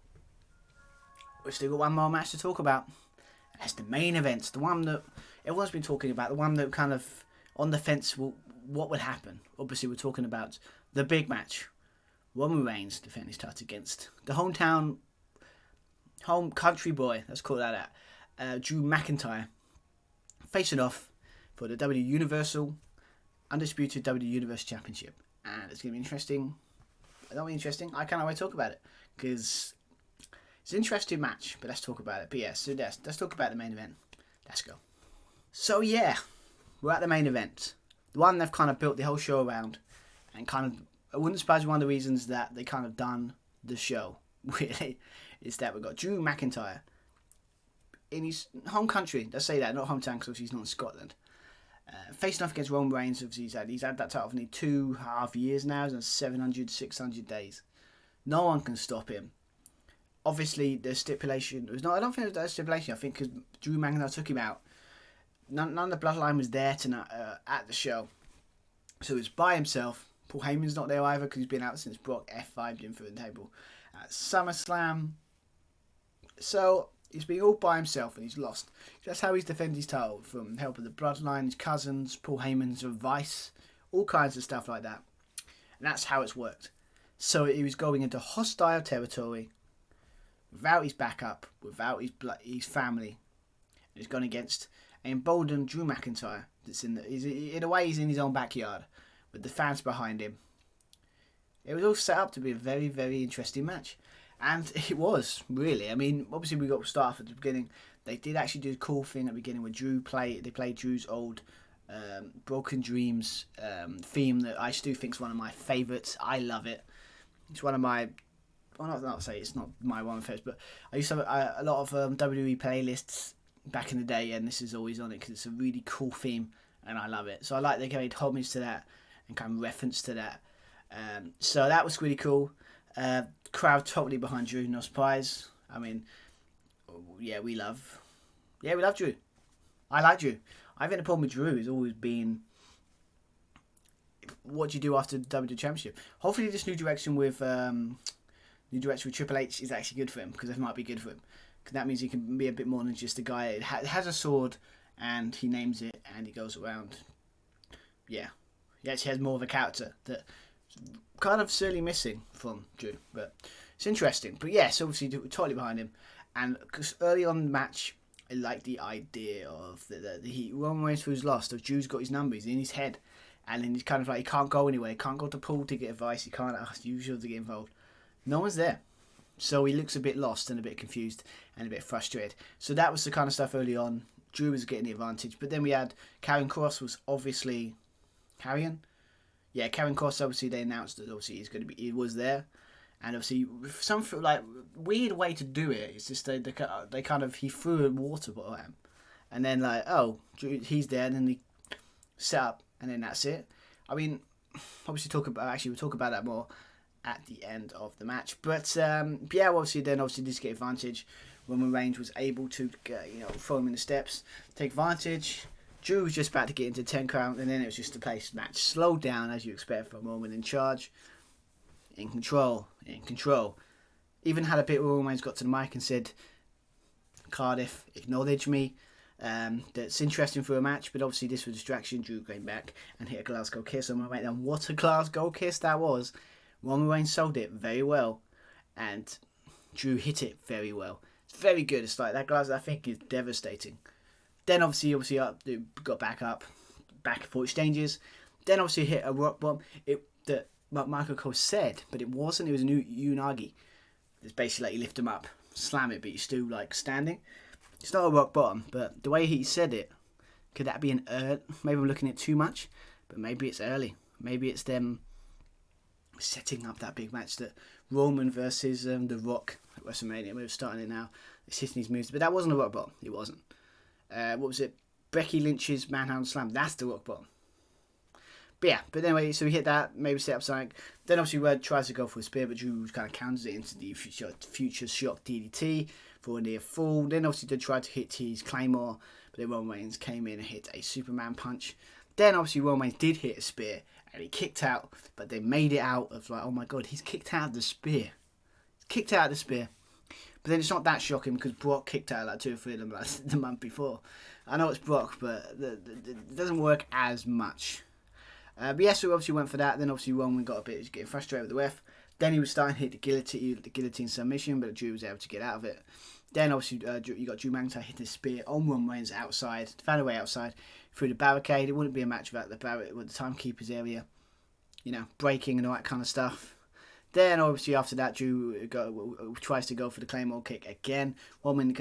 we've still got one more match to talk about. And that's the main event, the one that everyone's been talking about, the one that kind of on the fence. What would happen? Obviously, we're talking about the big match. Roman Reigns defending his title against the home country boy, let's call that out, Drew McIntyre, facing off for the Undisputed WWE Universal Championship. And it's going to be interesting. I don't mean interesting, I can't wait to talk about it, because it's an interesting match, but let's talk about it. But yeah, so let's talk about the main event. Let's go. So yeah, we're at the main event. The one they've kind of built the whole show around, and kind of, I wouldn't surprise one of the reasons that they kind of done the show, really, is that we've got Drew McIntyre in his home country. Let's say that, not hometown, because he's not in Scotland. Facing off against Roman Reigns. Obviously, he's had that title for nearly 2.5 years now, and 600 days. No one can stop him. Obviously, the stipulation was not. I don't think it was a stipulation. I think because Drew McIntyre took him out. None of the bloodline was there tonight at the show, so it was by himself. Paul Heyman's not there either because he's been out since Brock F5'd him through the table at SummerSlam. So he's been all by himself and he's lost. That's how he's defended his title, from help of the bloodline, his cousins, Paul Heyman's advice, all kinds of stuff like that. And that's how it's worked. So he was going into hostile territory without his backup, without his family. And he's gone against an emboldened Drew McIntyre. In a way, he's in his own backyard with the fans behind him. It was all set up to be a very, very interesting match. And it was, really. I mean, obviously we got to start off at the beginning. They did actually do a cool thing at the beginning where they played Drew's old Broken Dreams theme that I still think is one of my favourites. I love it. It's one of my... Well, not say it's not my one of my favourites, but I used to have a lot of WWE playlists back in the day, and this is always on it because it's a really cool theme, and I love it. So I like they gave homage to that and kind of reference to that. So that was really cool. Crowd totally behind Drew, no surprise. I mean, we love Drew. I like Drew. I think the problem with Drew has always been, what do you do after the WWE Championship? Hopefully this new direction with Triple H is actually good for him, because it might be good for him. Because that means he can be a bit more than just a guy. It has a sword, and he names it, and he goes around. Yeah. He actually has more of a character that kind of certainly missing from Drew. But it's interesting. But yes, obviously totally behind him. And because early on in the match, I like the idea of the Roman Reigns was lost. Of Drew's got his number, he's in his head, and then he's kind of like, he can't go anywhere. He can't go to Paul to get advice. He can't ask usual to get involved. No one's there, so he looks a bit lost and a bit confused and a bit frustrated. So that was the kind of stuff early on. Drew was getting the advantage, but then we had Karrion Kross was obviously Karrion Kross. Obviously, they announced that obviously he was there. And obviously, some like weird way to do it. It's just they kind of, he threw a water bottle at him, and then like, oh, he's there, and then they set up, and then that's it. I mean, obviously we'll talk about that more at the end of the match. But obviously this get advantage. Roman Reigns was able to throw him in the steps, take advantage. Drew was just about to get into 10 count, and then it was just a place match. Slowed down as you expect from Roman in charge. In control. Even had a bit where Roman Reigns got to the mic and said, Cardiff, acknowledge me. That's interesting for a match, but obviously this was a distraction. Drew came back and hit a Glasgow kiss on my way down. What a Glasgow kiss that was. Roman Reigns sold it very well, and Drew hit it very well. It's very good. It's like that Glasgow, I think, is devastating. Then obviously got back and forth exchanges. Then obviously hit a rock bomb. That Michael Cole said, but it wasn't. It was a new Unagi. It's basically like you lift him up, slam it, but you're still like standing. It's not a rock bottom, but the way he said it, could that be an maybe I'm looking at too much, but maybe it's early. Maybe it's them setting up that big match, that Roman versus The Rock at WrestleMania. We're starting it now. It's hitting his moves, but that wasn't a rock bottom. It wasn't. What was it? Becky Lynch's manhandle slam. That's the rock bottom. But anyway, so we hit that, maybe set up something. Then obviously Red tries to go for a spear, but Drew kind of counters it into the future shock DDT for a near fall. Then obviously they tried to hit his Claymore, but then Roman Reigns came in and hit a Superman punch. Then obviously Roman Reigns did hit a spear, and he kicked out, but they made it out of like, oh my god, he's kicked out of the spear. But then it's not that shocking, because Brock kicked out like 2 or 3 of them like the month before. I know it's Brock, but it doesn't work as much. But so we obviously went for that. Then obviously Roman got a bit, he was getting frustrated with the ref. Then he was starting to hit the guillotine submission, but Drew was able to get out of it. Then obviously you got Drew McIntyre hitting a spear on Roman Reigns outside, found a way outside through the barricade. It wouldn't be a match without the barricade, with the timekeeper's area, breaking and all that kind of stuff. Then obviously after that, Drew tries to go for the Claymore kick again. Roman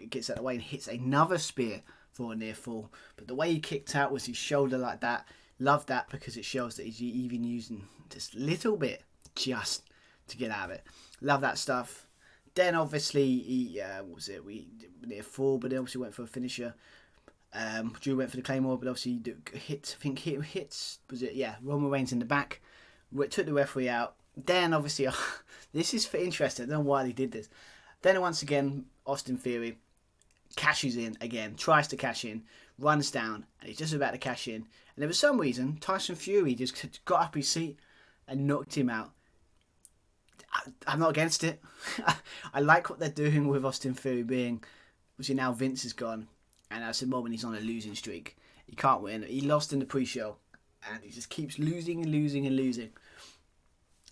gets out of the way and hits another spear for a near fall. But the way he kicked out was his shoulder like that. Love that, because it shows that he's even using just a little bit just to get out of it. Love that stuff. Then obviously he we near fall, but he obviously went for a finisher. Drew went for the Claymore, but obviously hits Roman Reigns in the back. Took the referee out. Then obviously this is interesting. I don't know why they did this. Then once again Austin Theory cashes in again, tries to cash in, runs down, and he's just about to cash in. And then for some reason, Tyson Fury just got up his seat and knocked him out. I'm not against it. I like what they're doing with Austin Theory being, obviously now Vince is gone, and at the moment he's on a losing streak. He can't win. He lost in the pre-show, and he just keeps losing and losing and losing.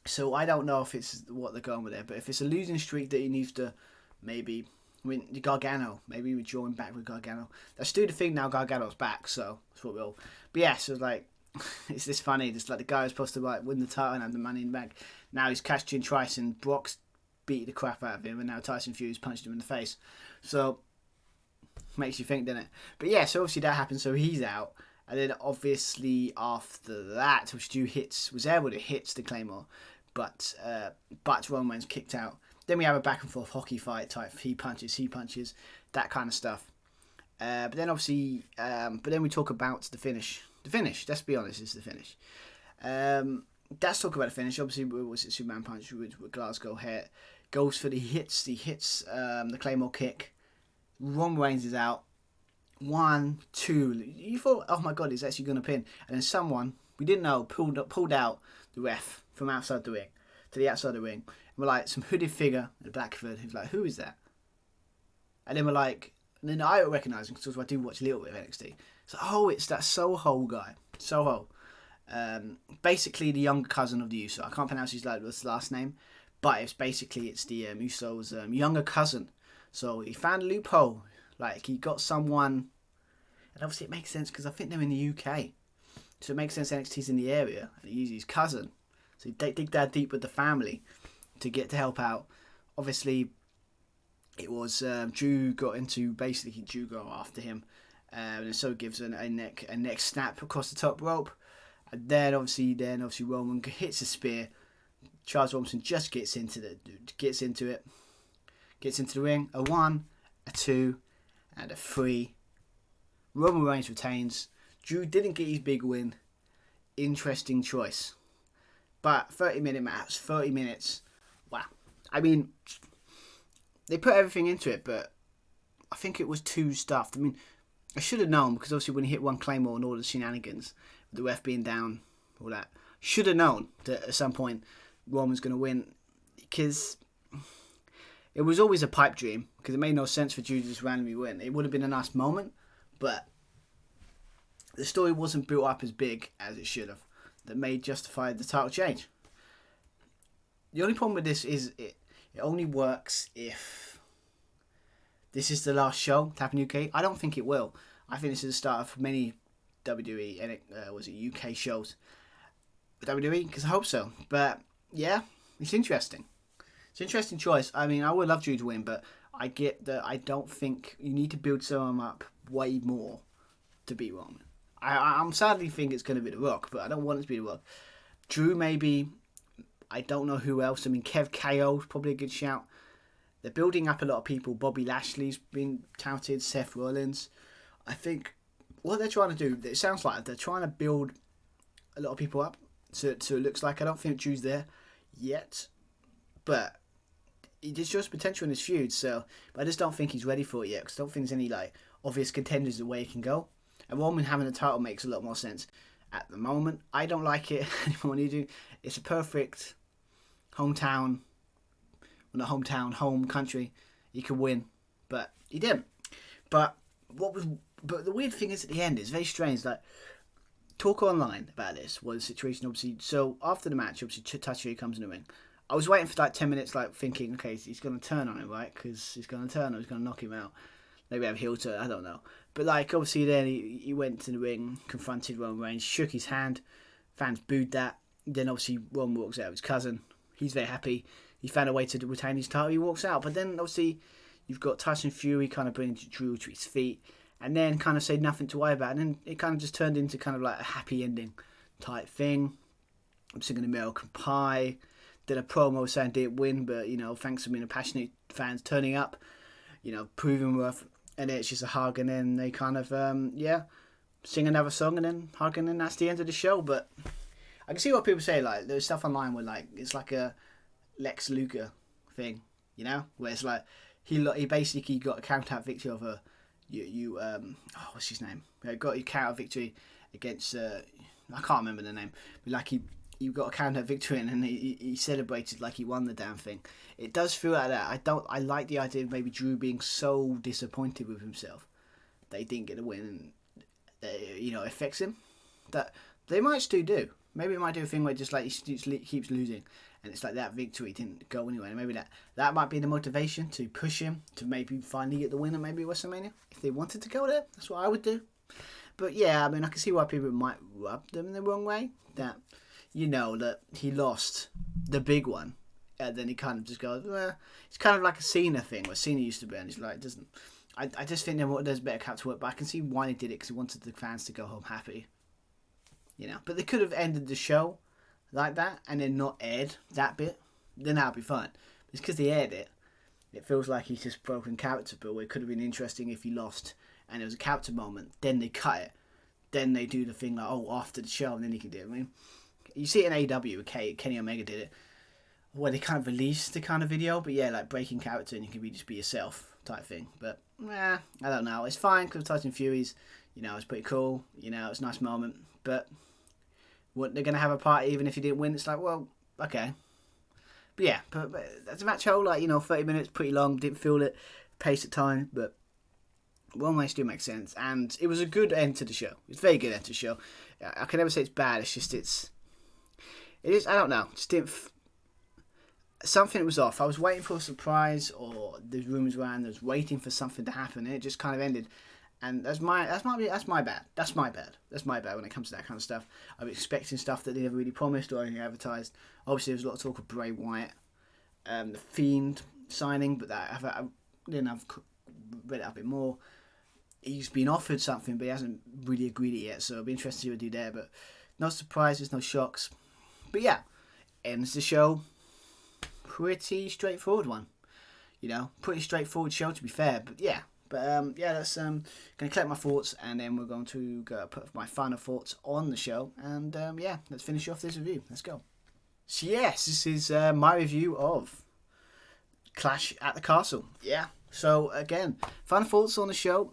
So I don't know if it's what they're going with there, but if it's a losing streak that he needs to maybe... Gargano. Maybe we draw him back with Gargano. Let's do the thing now. Gargano's back, so that's what we'll. But so it's like, it's this funny. It's like the guy who's supposed to win the title and have the money in the bank. Now he's cashed in twice, and Brock's beat the crap out of him, and now Tyson Fury's punched him in the face. So makes you think, doesn't it? But so obviously that happened. So he's out, and then obviously after that, Stu was able to hit the Claymore, but Roman Reigns kicked out. Then we have a back and forth hockey fight type. He punches, that kind of stuff. But then obviously, but then we talk about the finish. The finish, let's be honest, is the finish. let's talk about the finish. Obviously, was it Superman Punch with Glasgow hit? Goes for the hits. He hits the Claymore kick. Roman Reigns is out. 1, 2. You thought, oh my God, he's actually going to pin. And then someone, we didn't know, pulled out the ref from outside the ring to the outside of the ring. And we're like, some hooded figure in a black hood. He was like, who is that? And then we're like, and then I recognise him because I do watch a little bit of NXT. So, oh, it's that Soho guy. Soho. Basically the younger cousin of the Uso. I can't pronounce his last name, but it's the Uso's younger cousin. So he found a loophole. Like, he got someone, and obviously it makes sense because I think they're in the UK. So it makes sense NXT's in the area, and he uses his cousin. So he dig that deep with the family to get to help out. Obviously, it was Drew got after him, and so gives a neck snap across the top rope. And then obviously Roman hits a spear. Charles Robinson just gets into the ring. A 1, a 2, and a 3. Roman Reigns retains. Drew didn't get his big win. Interesting choice. But 30-minute match, 30 minutes. Wow. I mean, they put everything into it, but I think it was too stuffed. I mean, I should have known, because obviously when he hit one Claymore and all the shenanigans, with the ref being down, all that, should have known that at some point Roman's going to win, because it was always a pipe dream, because it made no sense for Drew to just randomly win. It would have been a nice moment, but the story wasn't built up as big as it should have, that made justify the title change. The only problem with this is it only works if this is the last show to happen in UK. I don't think it will. I think this is the start of many WWE and UK shows. WWE, because I hope so. But yeah, it's interesting. It's an interesting choice. I mean, I would love Drew to win, but I get that I don't think you need to build someone up way more to beat Roman. I'm sadly think it's going to be The Rock, but I don't want it to be The Rock. Drew maybe. I don't know who else. I mean, Kev KO is probably a good shout. They're building up a lot of people. Bobby Lashley's been touted. Seth Rollins. I think what they're trying to do, it sounds like they're trying to build a lot of people up. So it looks like, I don't think Drew's there yet. But he shows potential in his feud. So, but I just don't think he's ready for it yet. Because I don't think there's any obvious contenders the way he can go. And Roman having a title makes a lot more sense. At the moment, I don't like it anymore. You do. It's a perfect home country. He could win, but he didn't. But the weird thing is at the end, it's very strange. Like, talk online about this was a situation. Obviously, so after the match, obviously Tachi comes in the ring. I was waiting for 10 minutes, thinking, okay, he's going to turn on him, right? Because he's going to turn on him, he's going to knock him out. Maybe have heel turn, I don't know. But obviously then he went to the ring, confronted Roman Reigns, shook his hand. Fans booed that. Then obviously Roman walks out with his cousin. He's very happy. He found a way to retain his title. He walks out. But then obviously you've got Tyson Fury kind of bringing Drew to his feet. And then kind of said nothing to worry about. And then it kind of just turned into kind of like a happy ending type thing. I'm singing American Pie. Did a promo saying didn't win, but thanks for being a passionate fans turning up. Proving worth. And then it's just a hug, and then they kind of, sing another song, and then hug, and then that's the end of the show. But I can see what people say, there's stuff online where, it's like a Lex Luger thing, where it's like, he basically got a count-out victory over, what's his name? Got a count-out victory against, I can't remember the name, but he got a count-out victory, and then he celebrated like he won the damn thing. It does feel like that. I like the idea of maybe Drew being so disappointed with himself that he didn't get a win, and it affects him. That they might still do. Maybe it might do a thing where just he keeps losing, and it's like that victory didn't go anywhere. And maybe that might be the motivation to push him to maybe finally get the win at maybe WrestleMania if they wanted to go there. That's what I would do. But yeah, I mean, I can see why people might rub them the wrong way. That that he lost the big one. And then he kind of just goes, well, it's kind of like a Cena thing, where Cena used to be, and he's like, doesn't. I just think there's better character work, but I can see why they did it, because he wanted the fans to go home happy. But they could have ended the show like that, and then not aired that bit. Then that'd be fine. It's because they aired it. It feels like he's just broken character, but it could have been interesting if he lost, and it was a character moment. Then they cut it. Then they do the thing after the show, and then he can do it. I mean, You see it in AEW with Kenny Omega did it, where they kind of released the kind of video, but yeah, like breaking character and you can just be yourself type thing. But I don't know. It's fine because Tyson Fury's, it's pretty cool. It's a nice moment. But what, they're gonna have a party even if you didn't win? It's like, well, okay. But yeah, but as a match whole, 30 minutes, pretty long. Didn't feel it, pace at times, but one way still makes sense. And it was a good end to the show. It's a very good end to the show. I can never say it's bad. It's just it is. I don't know. Just didn't. Something was off. I was waiting for a surprise, or there's rumours around. I was waiting for something to happen, and it just kind of ended. And that's my bad. That's my bad when it comes to that kind of stuff. I'm expecting stuff that they never really promised or only advertised. Obviously, there's a lot of talk of Bray Wyatt, the Fiend signing, but that I've read it a bit more. He's been offered something, but he hasn't really agreed it yet. So it'll be interesting to see what they do there. But no surprises, no shocks. But yeah, ends the show. Pretty straightforward one. Pretty straightforward show to be fair. But yeah. That's going to collect my thoughts, and then we're going to go put my final thoughts on the show, and let's finish off this review. Let's go. So yes, this is my review of Clash at the Castle. Yeah. So again, final thoughts on the show.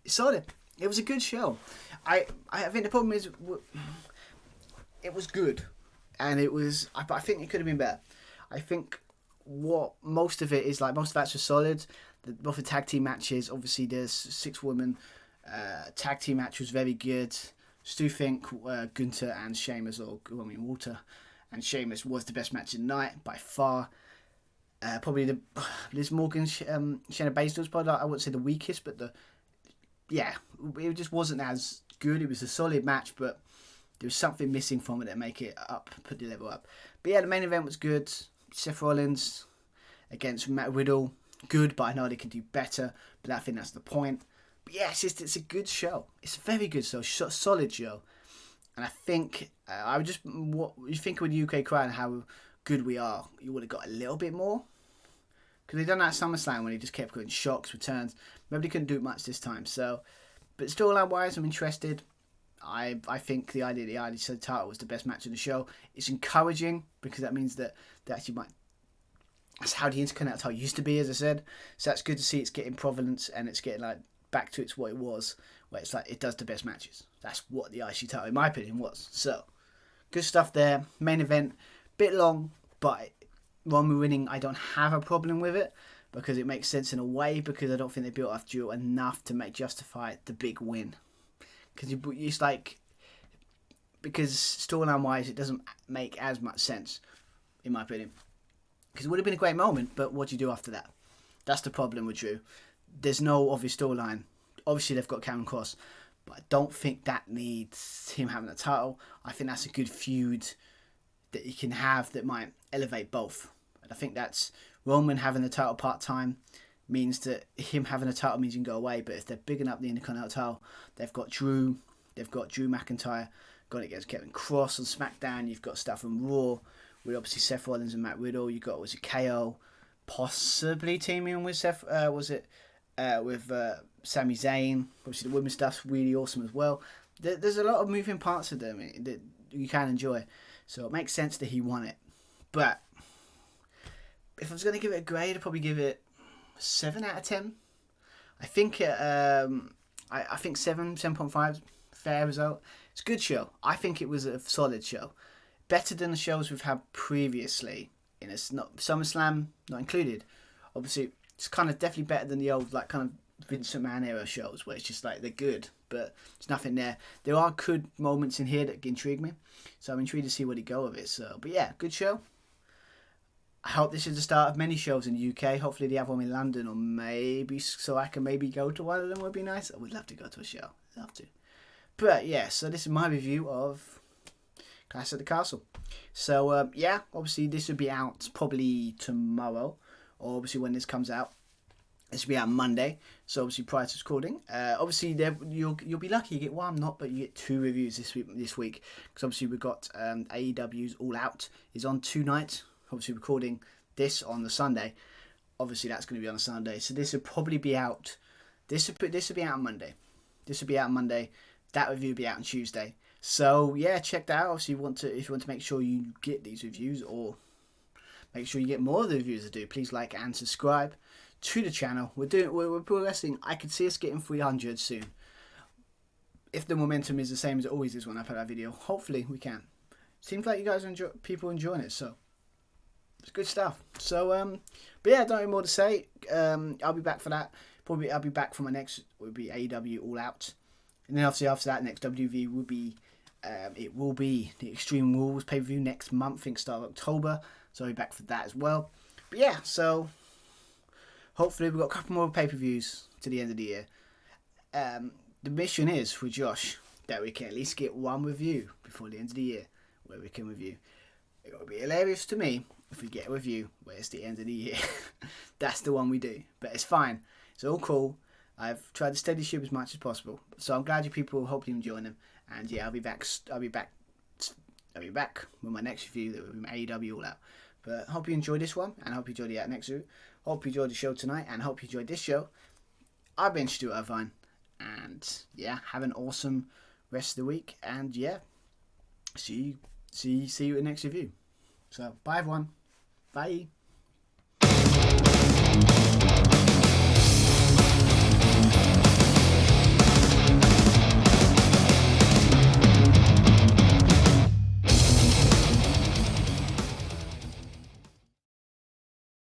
Solid. It was a good show. I think the problem is it was good, and it was. I think it could have been better. I think what most of it is most of that's was solid. Both the tag team matches, obviously there's 6 women. Tag team match was very good. Stu think Gunther and Sheamus, Walter and Sheamus was the best match of the night by far. Probably the Liz Morgan, Shayna Baszler was probably, I wouldn't say the weakest, but it just wasn't as good. It was a solid match, but there was something missing from it that make it up, put the level up. But yeah, the main event was good. Seth Rollins against Matt Riddle. Good, but I know they can do better. But I think that's the point. But yeah, it's a good show. It's a very good show, solid show. And I think what you think with the UK crowd and how good we are, you would have got a little bit more. Because they done that at SummerSlam when he just kept going shocks, returns. Maybe they couldn't do much this time. So, but storyline wise, I'm interested. I think the idea the IC title was the best match of the show. It's encouraging because that means that they actually might. That's how the Intercontinental title used to be, as I said. So that's good to see it's getting provenance and it's getting back to what it was, where it's it does the best matches. That's what the IC title, in my opinion, was. So good stuff there. Main event, bit long, but Roman winning, I don't have a problem with it because it makes sense in a way because I don't think they built up Drew enough to justify the big win. Because it's because storyline wise, it doesn't make as much sense, in my opinion. Because it would have been a great moment, but what do you do after that? That's the problem with Drew. There's no obvious storyline. Obviously, they've got Karen Cross, but I don't think that needs him having a title. I think that's a good feud that you can have that might elevate both. And I think that's Roman having the title part-time means that him having a title means you can go away. But if they're bigging up the Intercontinental title, they've got Drew McIntyre, got it against Kevin Cross on SmackDown. You've got stuff from Raw with obviously Seth Rollins and Matt Riddle. You got KO possibly teaming with Seth. With Sami Zayn. Obviously the women's stuff's really awesome as well. There's a lot of moving parts of them that you can enjoy. So it makes sense that he won it. But if I was going to give it a grade, I'd probably give it 7 out of 10. I think I think 7.5 fair result. It's a good show. I think it was a solid show. Better than the shows we've had previously. It's not SummerSlam not included. Obviously, it's kind of definitely better than the old kind of Vince McMahon era shows where it's just they're good, but there's nothing there. There are good moments in here that intrigue me, so I'm intrigued to see where they go with it. So, but yeah, good show. I hope this is the start of many shows in the UK. Hopefully they have one in London, or maybe so I can maybe go to one of them. Would be nice. I would love to go to a show. Love to. But yeah, so this is my review of Clash at the Castle. So obviously this will be out probably tomorrow, or obviously when this comes out. This will be out Monday, so obviously prior to recording. Obviously you'll be lucky you get one, not, but you get 2 reviews this week. Because obviously we've got AEW's All Out is on 2 nights. Obviously recording this on the Sunday. Obviously that's going to be on a Sunday, so this will probably be out. This will be out on Monday. This will be out on Monday. That review will be out on Tuesday. So yeah, check that out. Obviously, if you want to make sure you get these reviews, or make sure you get more of the reviews I do, please like and subscribe to the channel. We're progressing. I could see us getting 300 soon. If the momentum is the same as it always is when I put out a video, hopefully we can. Seems like you guys people enjoying it, so it's good stuff. So but yeah, don't have more to say. I'll be back for that. Probably I'll be back for my next will be AEW All Out, and then obviously after that, next WV will be it will be the Extreme Rules pay-per-view next month, I think start of October. So I'll be back for that as well. But yeah, so hopefully we've got a couple more pay-per-views to the end of the year. The mission is for Josh that we can at least get one review before the end of the year where we can review. It would be hilarious to me if we get a review where it's the end of the year. That's the one we do. But it's fine. It's all cool. I've tried to steady ship as much as possible. So I'm glad you people hope you enjoying them. And yeah, I'll be back with my next review that will be AEW All Out. But hope you enjoyed this one, and hope you enjoyed the next review. Hope you enjoyed the show tonight, and hope you enjoyed this show. I've been Stuart Irvine, and yeah, have an awesome rest of the week. And yeah, see you in the next review. So bye everyone. Bye.